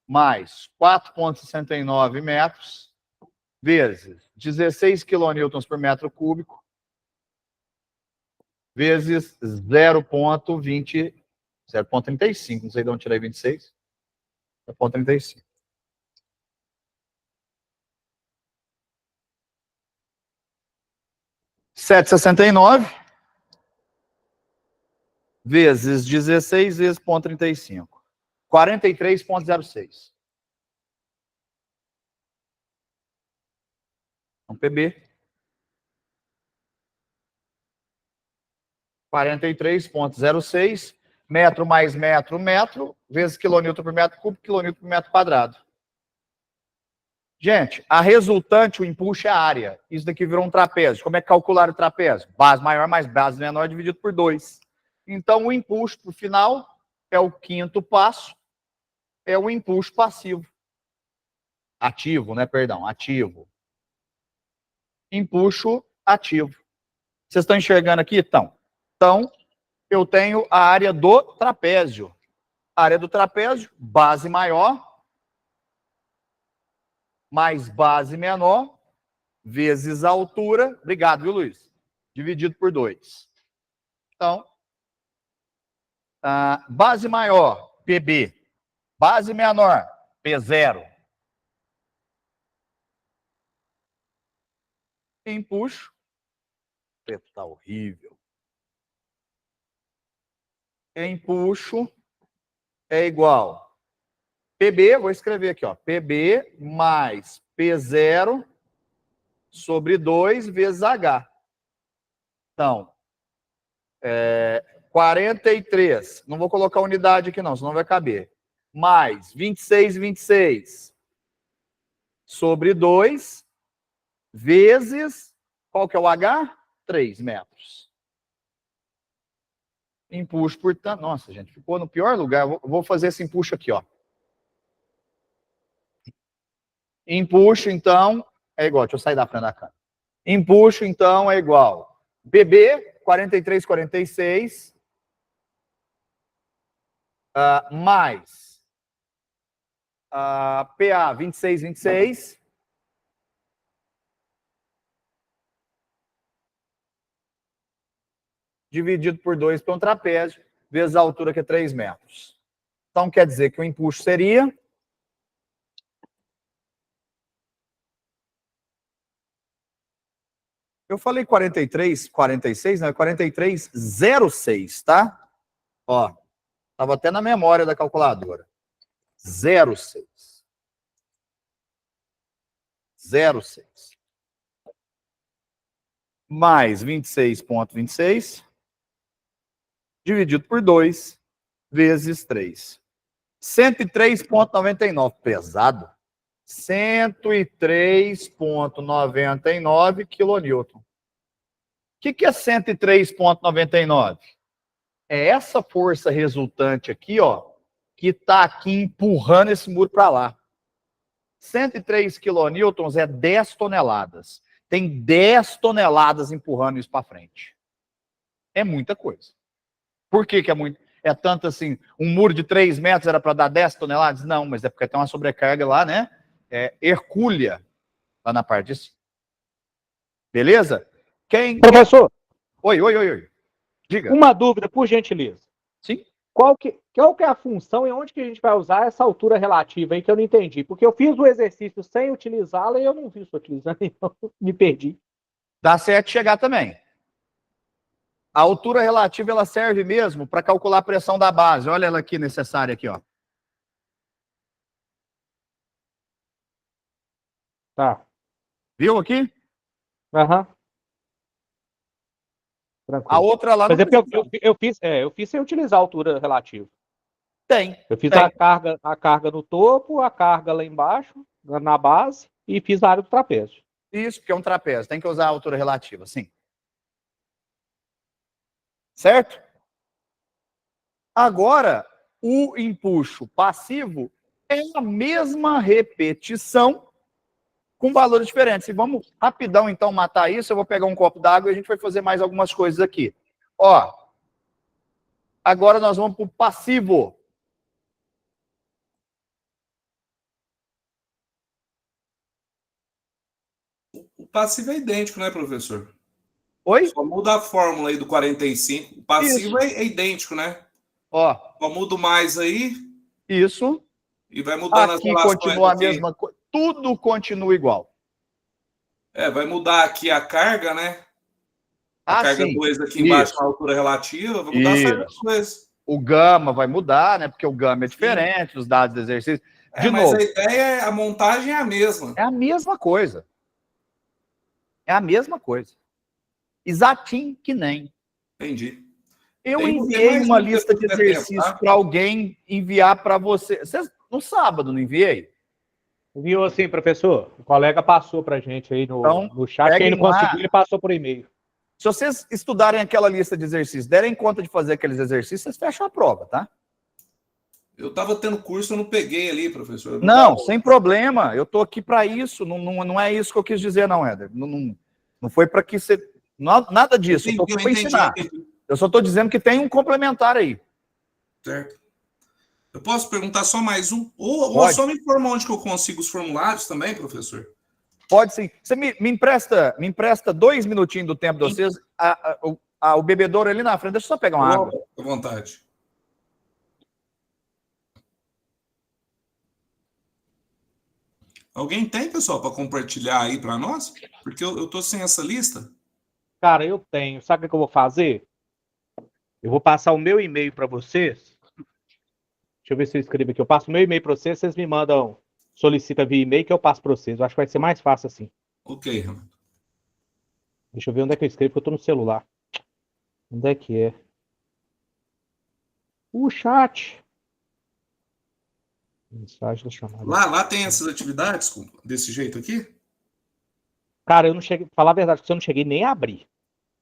mais 4,69 metros, vezes 16 quilonewtons por metro cúbico, vezes 0,35, não sei de onde tirei 26, 0,35. R$ 7,69 vezes 16 vezes 0,35. 43,06. Então, PB. 43,06. Metro mais metro, metro, vezes quilonewton por metro cúbico, quilonewton por metro quadrado. Gente, a resultante, o empuxo é a área. Isso daqui virou um trapézio. Como é que calcular o trapézio? Base maior mais base menor dividido por 2. Então, o empuxo, por final, é o quinto passo, é o empuxo passivo. Ativo, né? Perdão, ativo. Empuxo ativo. Vocês estão enxergando aqui? Então, eu tenho a área do trapézio. A área do trapézio, base maior, mais base menor, vezes a altura. Obrigado, viu, Luiz? Dividido por 2. Então, base maior, PB. Base menor, P0. Empuxo. O preto está horrível. Empuxo é igual. PB, vou escrever aqui, ó. PB mais P0 sobre 2 vezes H. Então, 43. Não vou colocar unidade aqui não, senão vai caber. Mais 26 sobre 2 vezes, qual que é o H? 3 metros. Empuxo, portanto, nossa, gente, ficou no pior lugar. Vou fazer esse empuxo aqui, ó. Empuxo, então, é igual. Deixa eu sair da frente da câmera. Empuxo, então, é igual. BB, 43,46. Mais PA, 26,26. Dividido por 2 para um trapézio, vezes a altura, que é 3 metros. Então, quer dizer que o empuxo seria... Eu falei 43, 46, não, é 43,06, tá? Ó, estava até na memória da calculadora. 0,6. 0,6. Mais 26,26, dividido por 2, vezes 3. 103,99. Pesado. 103,99 quilonewton. O que é 103,99? É essa força resultante aqui, ó, que está aqui empurrando esse muro para lá. 103 quilonewtons é 10 toneladas. Tem 10 toneladas empurrando isso para frente. É muita coisa. Por que é muito? É tanto assim, um muro de 3 metros era para dar 10 toneladas? Não, mas é porque tem uma sobrecarga lá, né? Hercúlea, lá na parte de cima. Beleza? Professor, Oi. Diga. uma dúvida, por gentileza. Sim. Qual que é a função e onde que a gente vai usar essa altura relativa aí que eu não entendi? Porque eu fiz o exercício sem utilizá-la e eu não vi isso utilizando, então me perdi. Dá certo chegar também. A altura relativa, ela serve mesmo para calcular a pressão da base. Olha ela aqui, necessária aqui, ó. Tá. Viu aqui? Aham. A Tranquilo. outra lá Mas não é porque precisa. eu fiz sem utilizar a altura relativa. Tem. Eu fiz a carga no topo, a carga lá embaixo, na base, e fiz a área do trapézio. Isso, porque é um trapézio. Tem que usar a altura relativa, sim. Certo? Agora, o empuxo passivo é a mesma repetição com valores diferentes. E vamos rapidão, então, matar isso. Eu vou pegar um copo d'água e a gente vai fazer mais algumas coisas aqui. Ó, agora nós vamos para o passivo. O passivo é idêntico, né, professor? Oi? Só muda a fórmula aí do 45. O passivo Isso. é idêntico, né? Ó, Só muda o mais aí isso. e vai mudando as Aqui relações continua a aqui. mesma coisa. Tudo continua igual. Vai mudar aqui a carga, né? A carga sim. 2 aqui embaixo Isso. na altura relativa, vai mudar essas coisas. O gama vai mudar, né? Porque o gama é diferente dos dados do exercício. De mas novo, a ideia, a montagem é a mesma. é a mesma coisa. É a mesma coisa. Exatinho que nem. Entendi. Eu enviei uma lista de exercícios para alguém enviar para você. No sábado, não enviei? Viu assim, professor? O colega passou pra gente aí no chat. Quem não conseguiu, ele passou por e-mail. Se vocês estudarem aquela lista de exercícios, derem conta de fazer aqueles exercícios, vocês fecham a prova, tá? Eu estava tendo curso, eu não peguei ali, professor. Não, sem problema. Eu estou aqui para isso. Não é isso que eu quis dizer, não, Éder. Não foi para que você... Nada disso. Eu estou aqui para ensinar. Eu só estou dizendo que tem um complementar aí. Certo. Eu posso perguntar só mais um? Ou só me informar onde que eu consigo os formulários também, professor? Pode sim. Você me empresta 2 minutinhos do tempo de vocês. O bebedouro ali na frente. Deixa eu só pegar uma água. À vontade. Alguém tem, pessoal, para compartilhar aí para nós? Porque eu tô sem essa lista. Cara, eu tenho. Sabe o que eu vou fazer? Eu vou passar o meu e-mail para vocês. Deixa eu ver se eu escrevo aqui. Eu passo o meu e-mail para vocês, vocês me mandam, solicita via e-mail que eu passo para vocês. Eu acho que vai ser mais fácil assim. Ok, Renato. Deixa eu ver onde é que eu escrevo, porque eu tô no celular. Onde é que é? O chat. Mensagem da chamada. Lá tem essas atividades desse jeito aqui? Cara, eu não cheguei, falar a verdade, eu não cheguei nem a abrir.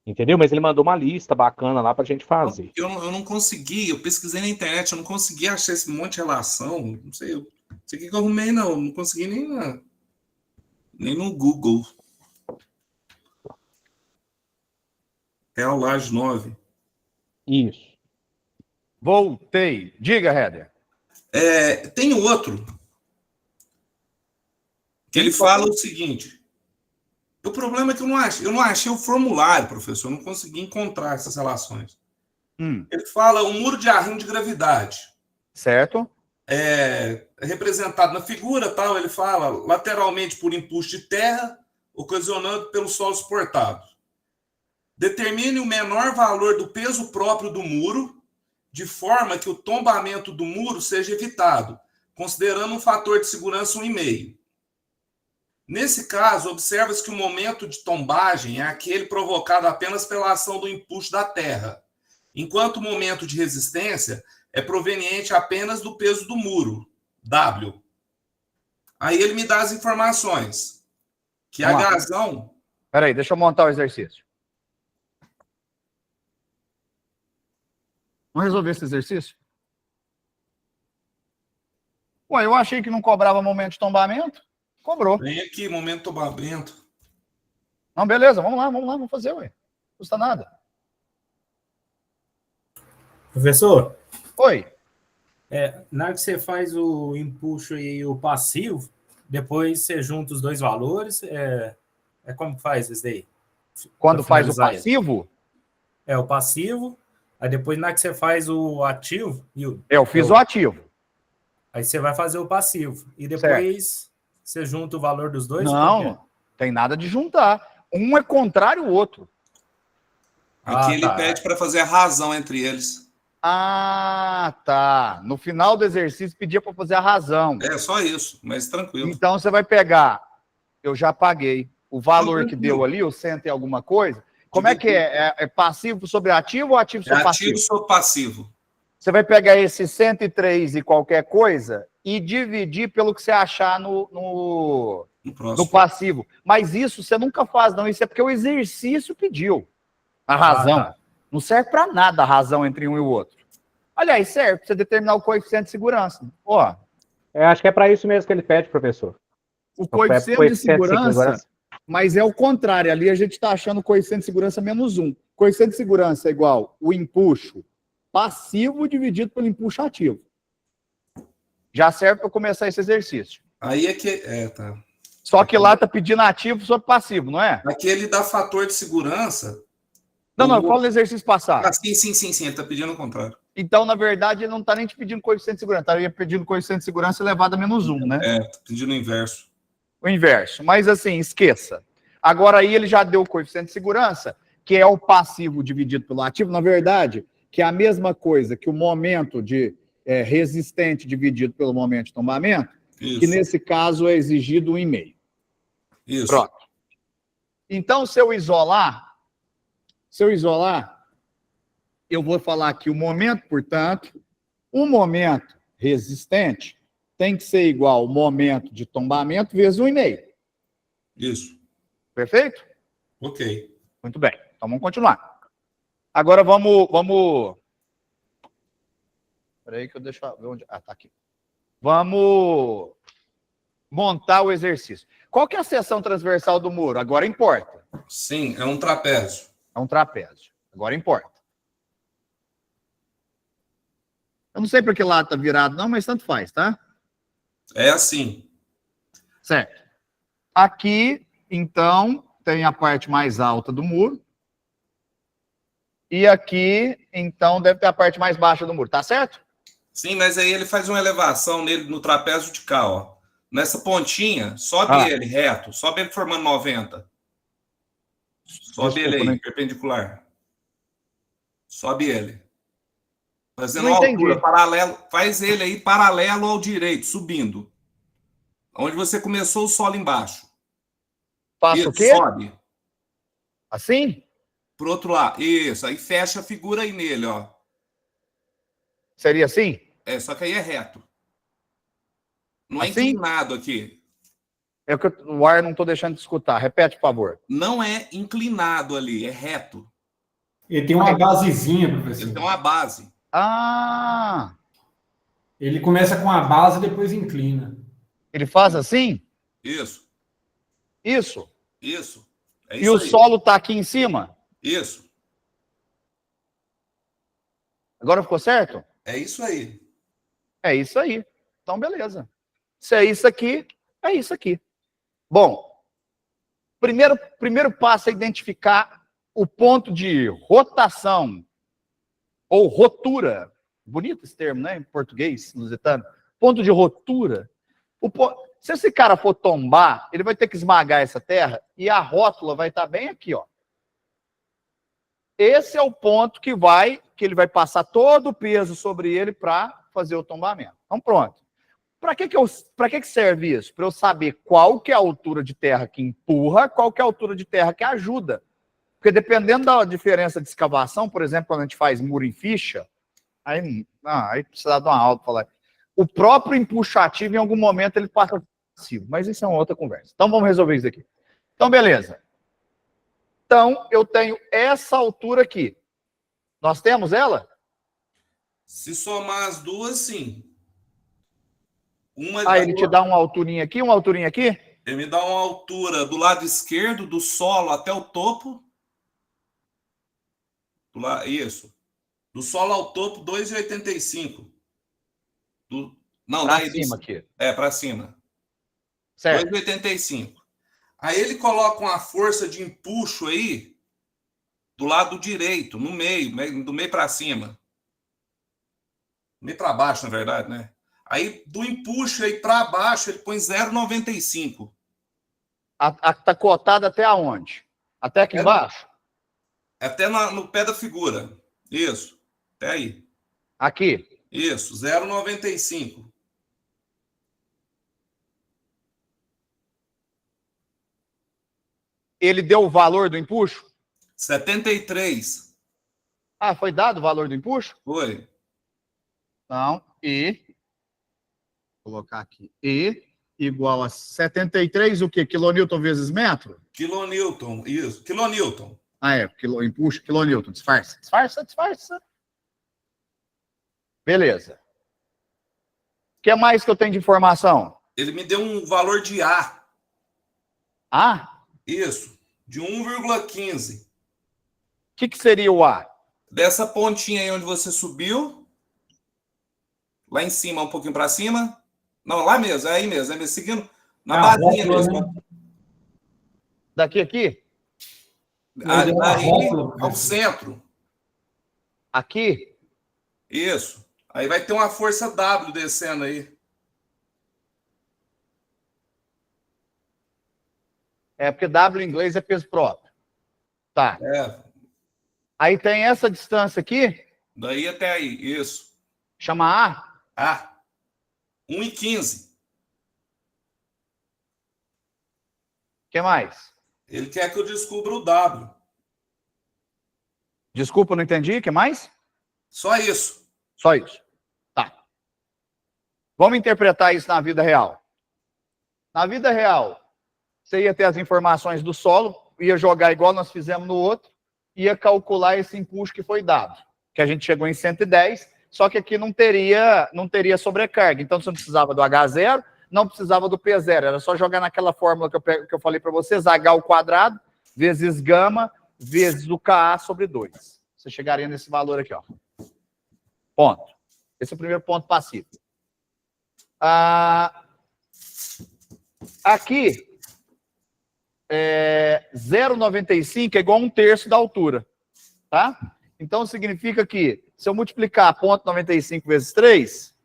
Entendeu? Mas ele mandou uma lista bacana lá pra gente fazer. Eu não consegui, eu pesquisei na internet, eu não consegui achar esse monte de relação. Não sei o que eu arrumei, não consegui nem. Nem no Google. Real Laje 9. Isso. Voltei. Diga, Heber. Tem outro. Que ele fala o seguinte. O problema é que eu não achei o formulário, professor. Eu não consegui encontrar essas relações. Ele fala o muro de arrimo de gravidade. Certo. Representado na figura, tal, ele fala lateralmente por impulso de terra, ocasionado pelo solo suportado. Determine o menor valor do peso próprio do muro, de forma que o tombamento do muro seja evitado, considerando um fator de segurança 1,5. Nesse caso, observa-se que o momento de tombagem é aquele provocado apenas pela ação do impulso da terra, enquanto o momento de resistência é proveniente apenas do peso do muro, W. Aí ele me dá as informações. Que a razão... Peraí, deixa eu montar o exercício. Vamos resolver esse exercício? Ué, eu achei que não cobrava momento de tombamento. Cobrou. Vem aqui, momento de tombamento. Não, beleza, vamos lá, vamos fazer, ué. Não custa nada. Professor? Oi. Na hora que você faz o impulso e o passivo, depois você junta os dois valores, como que faz isso daí? Quando faz o passivo? O passivo, aí depois na hora que você faz o ativo... Eu fiz o ativo. Aí você vai fazer o passivo, e depois você junta o valor dos dois? Não tem nada de juntar. Um é contrário ao outro. Aqui ele pede para fazer a razão entre eles. Ah, tá. No final do exercício pedia para fazer a razão. É só isso, mas tranquilo. Então você vai pegar, eu já paguei, o valor que deu ali, o 100 e alguma coisa. Como é que é? É passivo sobre ativo ou ativo sobre passivo? Ativo sobre passivo. Você vai pegar esse 103 e qualquer coisa e dividir pelo que você achar no passivo. Mas isso você nunca faz, não. Isso é porque o exercício pediu a razão. Não serve para nada a razão entre um e o outro. Aliás, serve para você determinar o coeficiente de segurança. Acho que é para isso mesmo que ele pede, professor. O coeficiente de segurança, mas é o contrário. Ali a gente está achando o coeficiente de segurança -1. Coeficiente de segurança é igual o empuxo passivo dividido pelo empuxo ativo. Já serve para começar esse exercício. Aí é que... tá. Só que lá está pedindo ativo sobre passivo, não é? Aqui ele dá fator de segurança... Não, eu falo no exercício passado. Sim, ele está pedindo o contrário. Então, na verdade, ele não está nem te pedindo coeficiente de segurança, estaria pedindo coeficiente de segurança elevado a -1, né? Está pedindo o inverso. O inverso. Mas, assim, esqueça. Agora, aí ele já deu o coeficiente de segurança, que é o passivo dividido pelo ativo, na verdade, que é a mesma coisa que o momento de resistente dividido pelo momento de tombamento, que nesse caso é exigido 1,5. Isso. Pronto. Então, se eu isolar, eu vou falar que o momento, portanto, o momento resistente tem que ser igual ao momento de tombamento vezes 1,5. Isso. Perfeito? Ok. Muito bem. Então, vamos continuar. Agora, vamos... Espera aí que eu deixo... Onde... tá aqui. Vamos montar o exercício. Qual que é a seção transversal do muro? Agora importa. Sim, é um trapézio. É um trapézio. Agora importa. Eu não sei para que lado está virado, não, mas tanto faz, tá? É assim. Certo. Aqui, então, tem a parte mais alta do muro. E aqui, então, deve ter a parte mais baixa do muro, tá certo? Sim, mas aí ele faz uma elevação nele no trapézio de cá, ó. Nessa pontinha, sobe ele reto, sobe ele formando 90. Sobe ele aí, perpendicular. Sobe ele. Fazendo uma altura paralelo, faz ele aí paralelo ao direito, subindo. Onde você começou o solo embaixo. Faço o quê? Sobe. Assim? Pro outro lado. Isso, aí fecha a figura aí nele, ó. Seria assim? Só que aí é reto. Não é assim? inclinado aqui. É que o ar não estou deixando de escutar. Repete, por favor. Não é inclinado ali, é reto. Ele tem uma basezinha, professor. Ele tem uma base. Ah! Ele começa com a base e depois inclina. Ele faz assim? Isso. Isso. Isso. É E isso o aí. solo está aqui em cima? Isso. Agora ficou certo? É isso aí. É isso aí. Então, beleza. Se é isso aqui, é isso aqui. Bom, primeiro passo é identificar o ponto de rotação ou rotura. Bonito esse termo, né? Em português, lusitano. Ponto de rotura. Se esse cara for tombar, ele vai ter que esmagar essa terra e a rótula vai estar bem aqui, ó. Esse é o ponto que ele vai passar todo o peso sobre ele para fazer o tombamento. Então, pronto. Para que serve isso? Para eu saber qual que é a altura de terra que empurra, qual que é a altura de terra que ajuda. Porque dependendo da diferença de escavação, por exemplo, quando a gente faz muro em ficha, aí precisa dar uma aula para falar. O próprio empuxativo, em algum momento, ele passa passivo. Mas isso é uma outra conversa. Então, vamos resolver isso aqui. Então, beleza. Então, eu tenho essa altura aqui. Nós temos ela? Se somar as duas, sim. Ele te dá uma alturinha aqui, uma alturinha aqui? Ele me dá uma altura do lado esquerdo, do solo até o topo. Isso. Do solo ao topo, 2,85. Não, para daí cima aqui. Para cima. Certo. 2,85. Aí ele coloca uma força de empuxo aí do lado direito, no meio, do meio para cima. Meio para baixo, na verdade, né? Aí do empuxo aí para baixo ele põe 0,95. Tá cotada até aonde? Até aqui embaixo? Até no pé da figura. Isso. Até aí. Aqui? Isso, 0,95. Ele deu o valor do empuxo? 73. Foi dado o valor do empuxo? Foi. Então, vou colocar aqui. E igual a 73, o quê? Quilonewton vezes metro? Quilonewton, isso. Quilonewton. Empuxo, quilonewton. Disfarça. Beleza. O que mais que eu tenho de informação? Ele me deu um valor de A. A? Isso. De 1,15. O que seria o A? Dessa pontinha aí onde você subiu. Lá em cima, um pouquinho para cima. Não, lá mesmo, é aí mesmo. Seguindo na basinha mesmo. Daqui aqui? Daí ao centro. Aqui? Isso. Aí vai ter uma força W descendo aí. Porque W em inglês é peso próprio. Tá. Aí tem essa distância aqui. Daí até aí, isso. Chama A? A. 1,15. O que mais? Ele quer que eu descubra o W. Desculpa, não entendi. O que mais? Só isso. Só isso. Tá. Vamos interpretar isso na vida real. Na vida real, você ia ter as informações do solo, ia jogar igual nós fizemos no outro, ia calcular esse empuxo que foi dado. Que a gente chegou em 110, só que aqui não teria sobrecarga. Então, você não precisava do H0, não precisava do P0. Era só jogar naquela fórmula que eu falei para vocês, H ao quadrado, vezes gama, vezes o Ka sobre 2. Você chegaria nesse valor aqui, ó. Ponto. Esse é o primeiro ponto passivo. Aqui, 0,95 é igual a 1/3 da altura. Tá? Então, significa que, se eu multiplicar 0,95 vezes 3,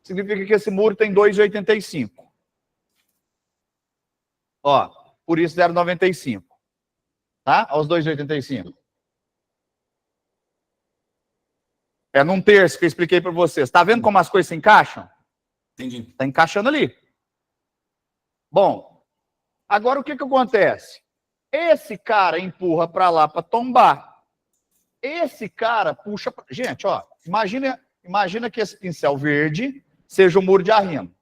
significa que esse muro tem 2,85. Ó, por isso 0,95. Tá? Olha os 2,85. É num terço que eu expliquei para vocês. Tá vendo como as coisas se encaixam? Entendi. Tá encaixando ali. Bom, agora o que acontece? Esse cara empurra para lá para tombar. Esse cara puxa... Gente, ó, imagina que esse pincel verde seja o muro de arrimo.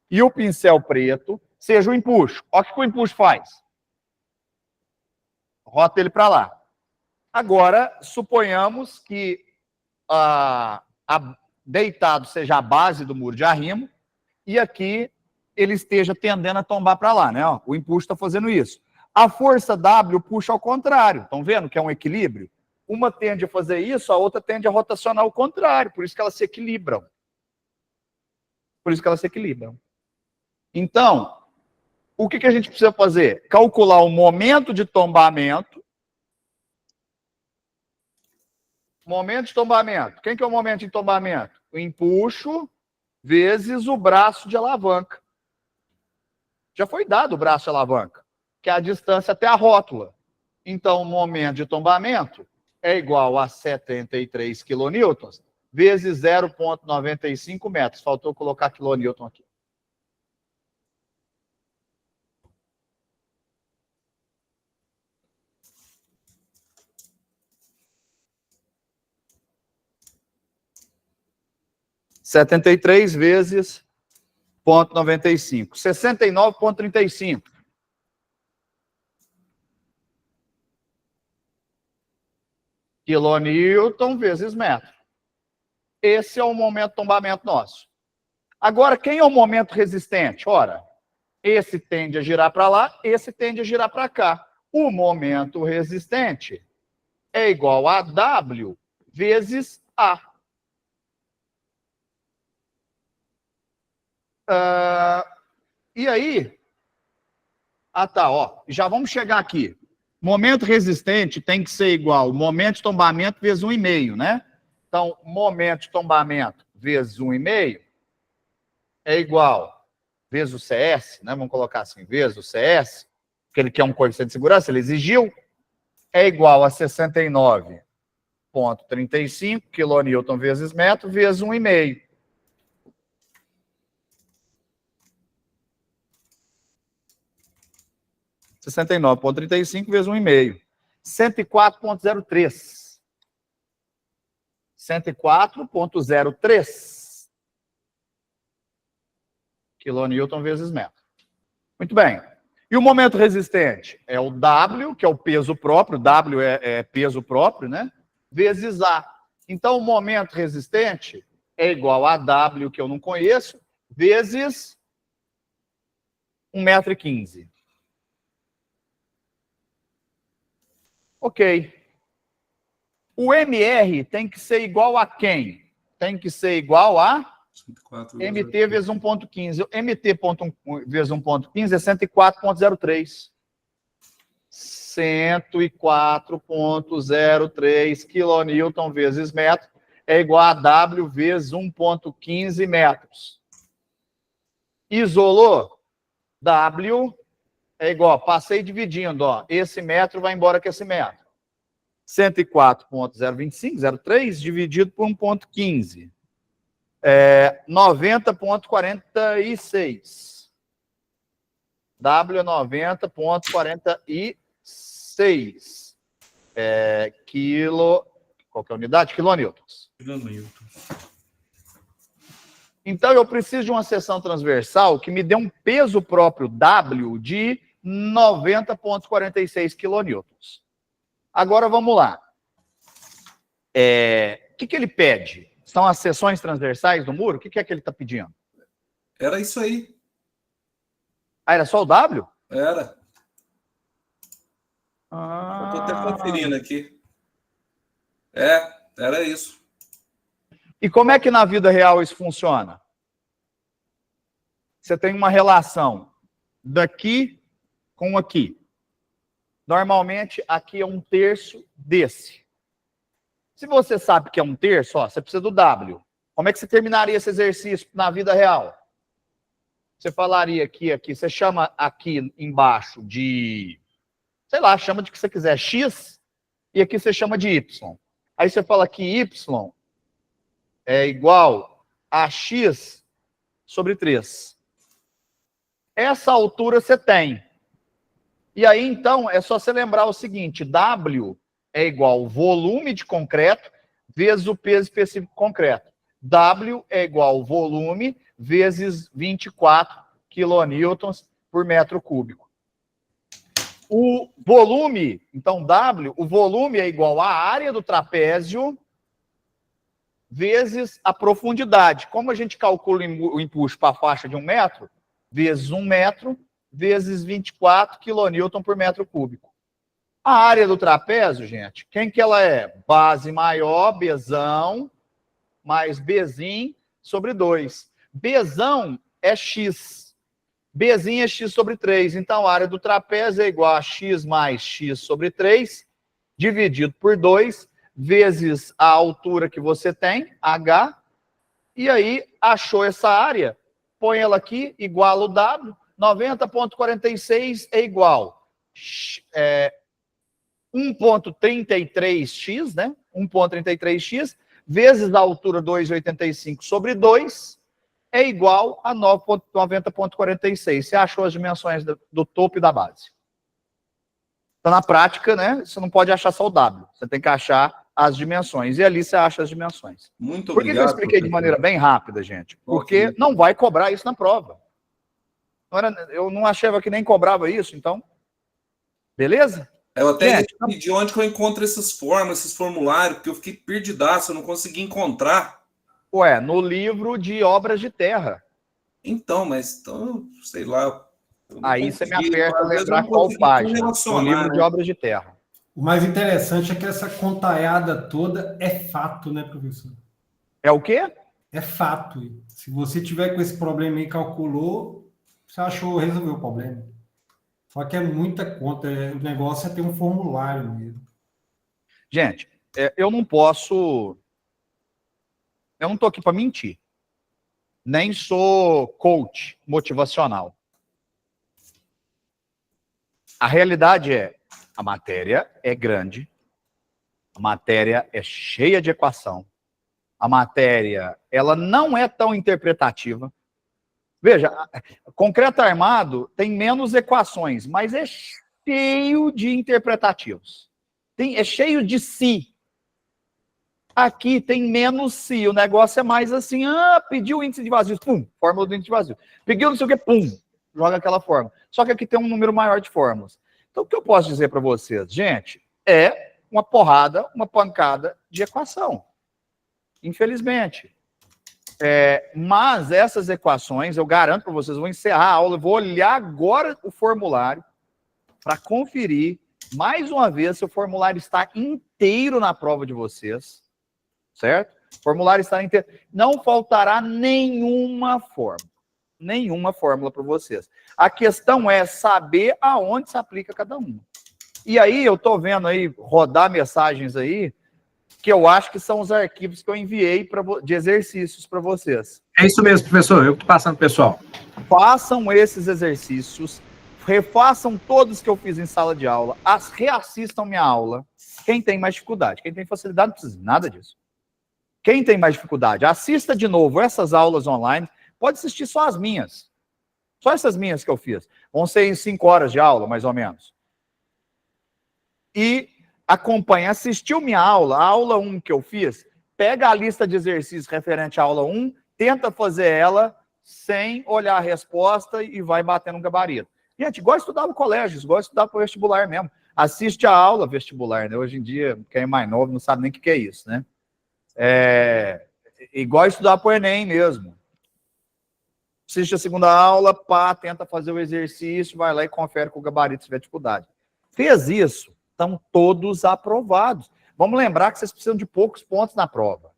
E o pincel preto seja o empuxo. Olha o que o empuxo faz. Rota ele para lá. Agora, suponhamos que deitado seja a base do muro de arrimo e aqui ele esteja tendendo a tombar para lá, né? Ó, o impulso está fazendo isso. A força W puxa ao contrário. Estão vendo que é um equilíbrio? Uma tende a fazer isso, a outra tende a rotacionar ao contrário. Por isso que elas se equilibram. Então, o que a gente precisa fazer? Calcular o momento de tombamento. Momento de tombamento. Quem que é o momento de tombamento? O empuxo vezes o braço de alavanca. Já foi dado o braço de alavanca, que é a distância até a rótula. Então, o momento de tombamento é igual a 73 kN vezes 0,95 metros. Faltou colocar quilonewton aqui. Setenta e três vezes 0,95. 69,35. Quilonewton vezes metro. Esse é o momento de tombamento nosso. Agora, quem é o momento resistente? Ora, esse tende a girar para lá, esse tende a girar para cá. O momento resistente é igual a W vezes A. E aí? Ah, tá, ó. Já vamos chegar aqui. Momento resistente tem que ser igual momento de tombamento vezes 1,5, né? Então, momento de tombamento vezes 1,5 é igual vezes o CS, né? Vamos colocar assim, vezes o CS, porque ele quer um coeficiente de segurança, ele exigiu, é igual a 69,35 kN vezes metro vezes 1,5. R$ 69,35 vezes 1,5. 104,03. 104,03 kN vezes metro. Muito bem. E o momento resistente? É o W, que é o peso próprio, W é peso próprio, né? Vezes A. Então, o momento resistente é igual a W, que eu não conheço, vezes 1,15 m. Ok. O MR tem que ser igual a quem? Tem que ser igual a MT vezes 1,15. MT vezes 1,15 é 104,03. 104,03 kN vezes metro é igual a W vezes 1,15 metros. Isolou? W é igual, passei dividindo, ó. Esse metro vai embora com esse metro. 104,025, 03, dividido por 1,15. 90,46. W é 90,46. Qual que é a unidade? Quilonewtons. Então, eu preciso de uma seção transversal que me dê um peso próprio W de 90,46 quilonewtons. Agora, vamos lá. O que ele pede? São as seções transversais do muro? O que é que ele está pedindo? Era isso aí. Ah, era só o W? Era. Eu estou até conferindo aqui. Era isso. E como é que na vida real isso funciona? Você tem uma relação daqui com aqui. Normalmente, aqui é 1/3 desse. Se você sabe que é 1/3, ó, você precisa do W. Como é que você terminaria esse exercício na vida real? Você falaria que aqui, você chama aqui embaixo de, sei lá, chama de que você quiser, X, e aqui você chama de Y. Aí você fala que Y é igual a X sobre 3. Essa altura você tem. E aí, então, é só você lembrar o seguinte, W é igual ao volume de concreto vezes o peso específico do concreto. W é igual ao volume vezes 24 quilonewtons por metro cúbico. O volume, então W, o volume é igual à área do trapézio vezes a profundidade. Como a gente calcula o empuxo para a faixa de 1 metro, vezes 1 metro, vezes 24 quilonewton por metro cúbico. A área do trapézio, gente, quem que ela é? Base maior, Bzão, mais Bzim sobre 2. Bzão é X. Bzim é X sobre 3. Então, a área do trapézio é igual a X mais X sobre 3, dividido por 2, vezes a altura que você tem, H, e aí achou essa área, põe ela aqui, igual o W, 90,46 é igual 1,33x, né? 1,33x, vezes a altura 2,85 sobre 2, é igual a 90,46. Você achou as dimensões do topo e da base. Então, na prática, né, você não pode achar só o W, você tem que achar as dimensões, e ali você acha as dimensões. Muito Por que obrigado. eu expliquei de maneira bem rápida, gente? Porque não vai cobrar isso na prova. Eu não achava que nem cobrava isso, então. Beleza? Eu até Gente, ia pedir onde que eu encontro essas formas, esses formulários, porque eu fiquei perdidaço, eu não consegui encontrar. Ué, no livro de obras de terra. Então, mas, então, sei lá. Aí você me aperta a lembrar qual página. No livro de obras de terra. O mais interessante é que essa contaiada toda é fato, né, professor? É o quê? É fato. Se você tiver com esse problema aí, calculou, você achou, resolveu o problema. Só que é muita conta, o negócio é ter um formulário mesmo. Gente, eu não posso... Eu não estou aqui para mentir. Nem sou coach motivacional. A realidade é, a matéria é grande, a matéria é cheia de equação, a matéria, ela não é tão interpretativa. Veja, concreto armado tem menos equações, mas é cheio de interpretativos. É cheio de si. Aqui tem menos si, o negócio é mais assim, pediu o índice de vazio, pum, fórmula do índice de vazio. Pediu não sei o que, pum, joga aquela fórmula. Só que aqui tem um número maior de fórmulas. Então, o que eu posso dizer para vocês? Gente, é uma porrada, uma pancada de equação. Infelizmente. Mas essas equações, eu garanto para vocês, vou encerrar a aula, vou olhar agora o formulário para conferir, mais uma vez, se o formulário está inteiro na prova de vocês. Certo? O formulário está inteiro. Não faltará nenhuma fórmula para vocês. A questão é saber aonde se aplica cada uma. E aí, eu estou vendo aí, rodar mensagens aí, que eu acho que são os arquivos que eu enviei de exercícios para vocês. É isso mesmo, professor. Eu estou passando, pessoal. Façam esses exercícios, refaçam todos que eu fiz em sala de aula, reassistam minha aula. Quem tem mais dificuldade, quem tem facilidade, não precisa de nada disso. Quem tem mais dificuldade, assista de novo essas aulas online, pode assistir só as minhas. Só essas minhas que eu fiz. Vão ser em 5 horas de aula, mais ou menos. E acompanhe, assistiu minha aula, a aula 1 que eu fiz, pega a lista de exercícios referente à aula 1, tenta fazer ela sem olhar a resposta e vai batendo um gabarito. Gente, igual estudar no colégio, igual estudar para o vestibular mesmo. Assiste a aula vestibular, né? Hoje em dia, quem é mais novo não sabe nem o que é isso, né? Igual estudar para o Enem mesmo. Assiste a segunda aula, tenta fazer o exercício, vai lá e confere com o gabarito se tiver dificuldade. Fez isso, estão todos aprovados. Vamos lembrar que vocês precisam de poucos pontos na prova.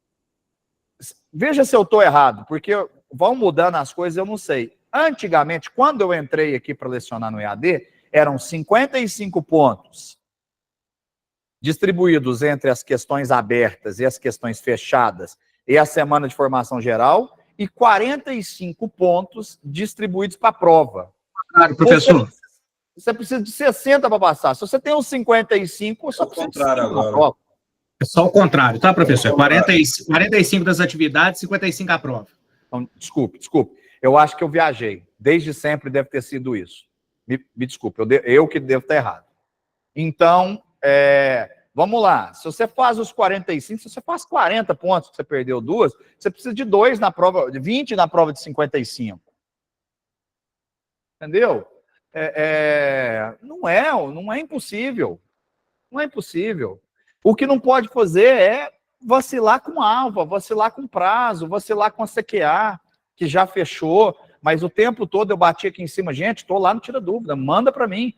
Veja se eu estou errado, porque vão mudando as coisas, eu não sei. Antigamente, quando eu entrei aqui para lecionar no EAD, eram 55 pontos distribuídos entre as questões abertas e as questões fechadas e a semana de formação geral, e 45 pontos distribuídos para a prova. Claro, professor. Você precisa de 60 para passar. Se você tem uns 55, só precisa de 5 na prova. É só o contrário, tá, professor? 45 das atividades, 55 a prova. Então, desculpe. Eu acho que eu viajei. Desde sempre deve ter sido isso. Me desculpe, eu que devo estar errado. Então, vamos lá. Se você faz os 45, se você faz 40 pontos, que você perdeu 2, você precisa de 2 na prova, de 20 na prova de 55. Entendeu? Não é impossível. Não é impossível. O que não pode fazer é vacilar com alva, vacilar com prazo, vacilar com a CQA, que já fechou, mas o tempo todo eu bati aqui em cima, gente, estou lá, não tira dúvida, manda para mim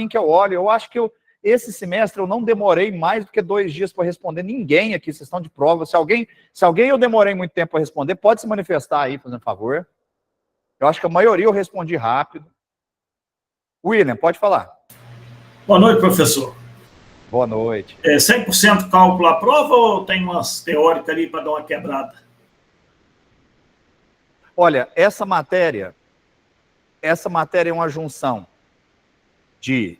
que eu olho. Eu acho que esse semestre eu não demorei mais do que 2 dias para responder ninguém aqui, vocês estão de prova. Se alguém eu demorei muito tempo para responder, pode se manifestar aí, fazendo favor. Eu acho que a maioria eu respondi rápido. William, pode falar. Boa noite, professor. Boa noite. 100% cálculo à prova ou tem umas teóricas ali para dar uma quebrada? Olha, essa matéria é uma junção de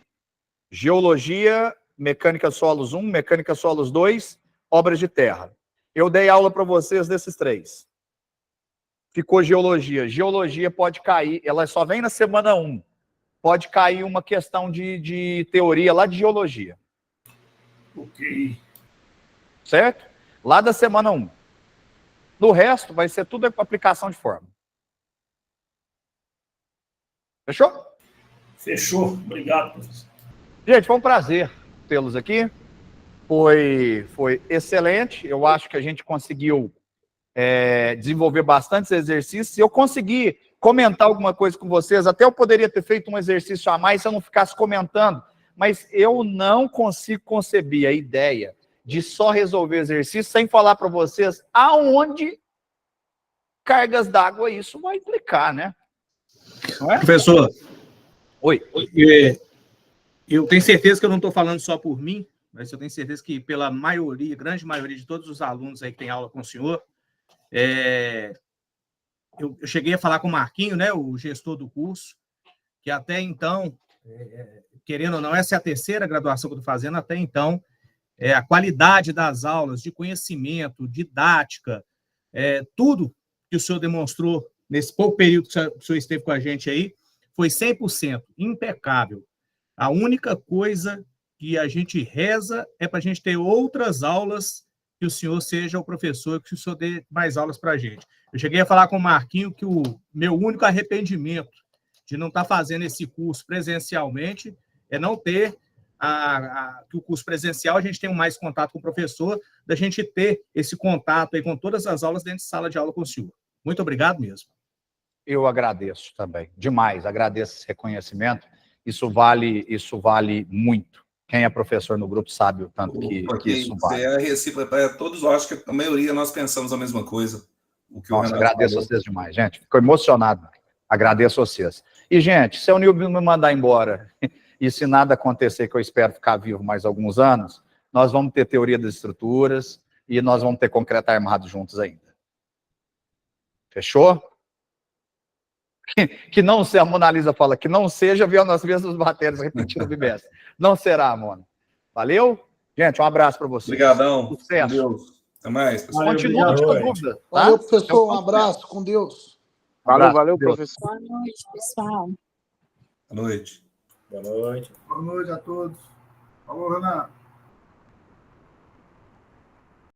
geologia, mecânica solos 1, mecânica solos 2, obras de terra. Eu dei aula para vocês desses 3. Ficou geologia. Geologia pode cair, ela só vem na semana 1. Pode cair uma questão de teoria lá de geologia. Ok. Certo? Lá da semana 1. No resto, vai ser tudo aplicação de fórmula. Fechou? Fechou. Obrigado, professor. Gente, foi um prazer tê-los aqui. Foi excelente. Eu acho que a gente conseguiu desenvolver bastantes exercícios. Eu consegui comentar alguma coisa com vocês. Até eu poderia ter feito um exercício a mais se eu não ficasse comentando. Mas eu não consigo conceber a ideia de só resolver exercício sem falar para vocês aonde cargas d'água isso vai implicar, né? Não é? Professor. Oi. Eu tenho certeza que eu não estou falando só por mim, mas eu tenho certeza que pela maioria, grande maioria de todos os alunos aí que tem aula com o senhor, eu cheguei a falar com o Marquinho, né, o gestor do curso, que até então, querendo ou não, essa é a 3ª graduação que eu estou fazendo, até então, a qualidade das aulas, de conhecimento, didática, tudo que o senhor demonstrou nesse pouco período que o senhor esteve com a gente aí, foi 100% impecável. A única coisa que a gente reza é para a gente ter outras aulas, que o senhor seja o professor, que o senhor dê mais aulas para a gente. Eu cheguei a falar com o Marquinho que o meu único arrependimento de não estar fazendo esse curso presencialmente é não ter que o curso presencial a gente tem mais contato com o professor, da gente ter esse contato aí com todas as aulas dentro de sala de aula com o senhor. Muito obrigado mesmo. Eu agradeço também, demais, agradeço esse reconhecimento. Isso vale muito. Quem é professor no grupo sabe o tanto que isso vale. É recíproco para todos, eu acho que a maioria nós pensamos a mesma coisa. Nossa, agradeço a vocês demais, gente. Fico emocionado. Agradeço a vocês. E, gente, se o Nilvio me mandar embora, e se nada acontecer, que eu espero ficar vivo mais alguns anos, nós vamos ter teoria das estruturas e nós vamos ter concreto armado juntos ainda. Fechou? Que não seja, a Mona Lisa fala, que não seja ver as mesmas matérias repetindo o bimestre. Não será, Mona. Valeu? Gente, um abraço para vocês. Obrigadão. Sucesso. Deus. Até mais, pessoal. Continua com a dúvida. Tá? Valeu, professor. Um abraço. Com Deus. Valeu, professor. Boa noite, pessoal. Boa noite. Boa noite. Boa noite a todos. Falou, Renato.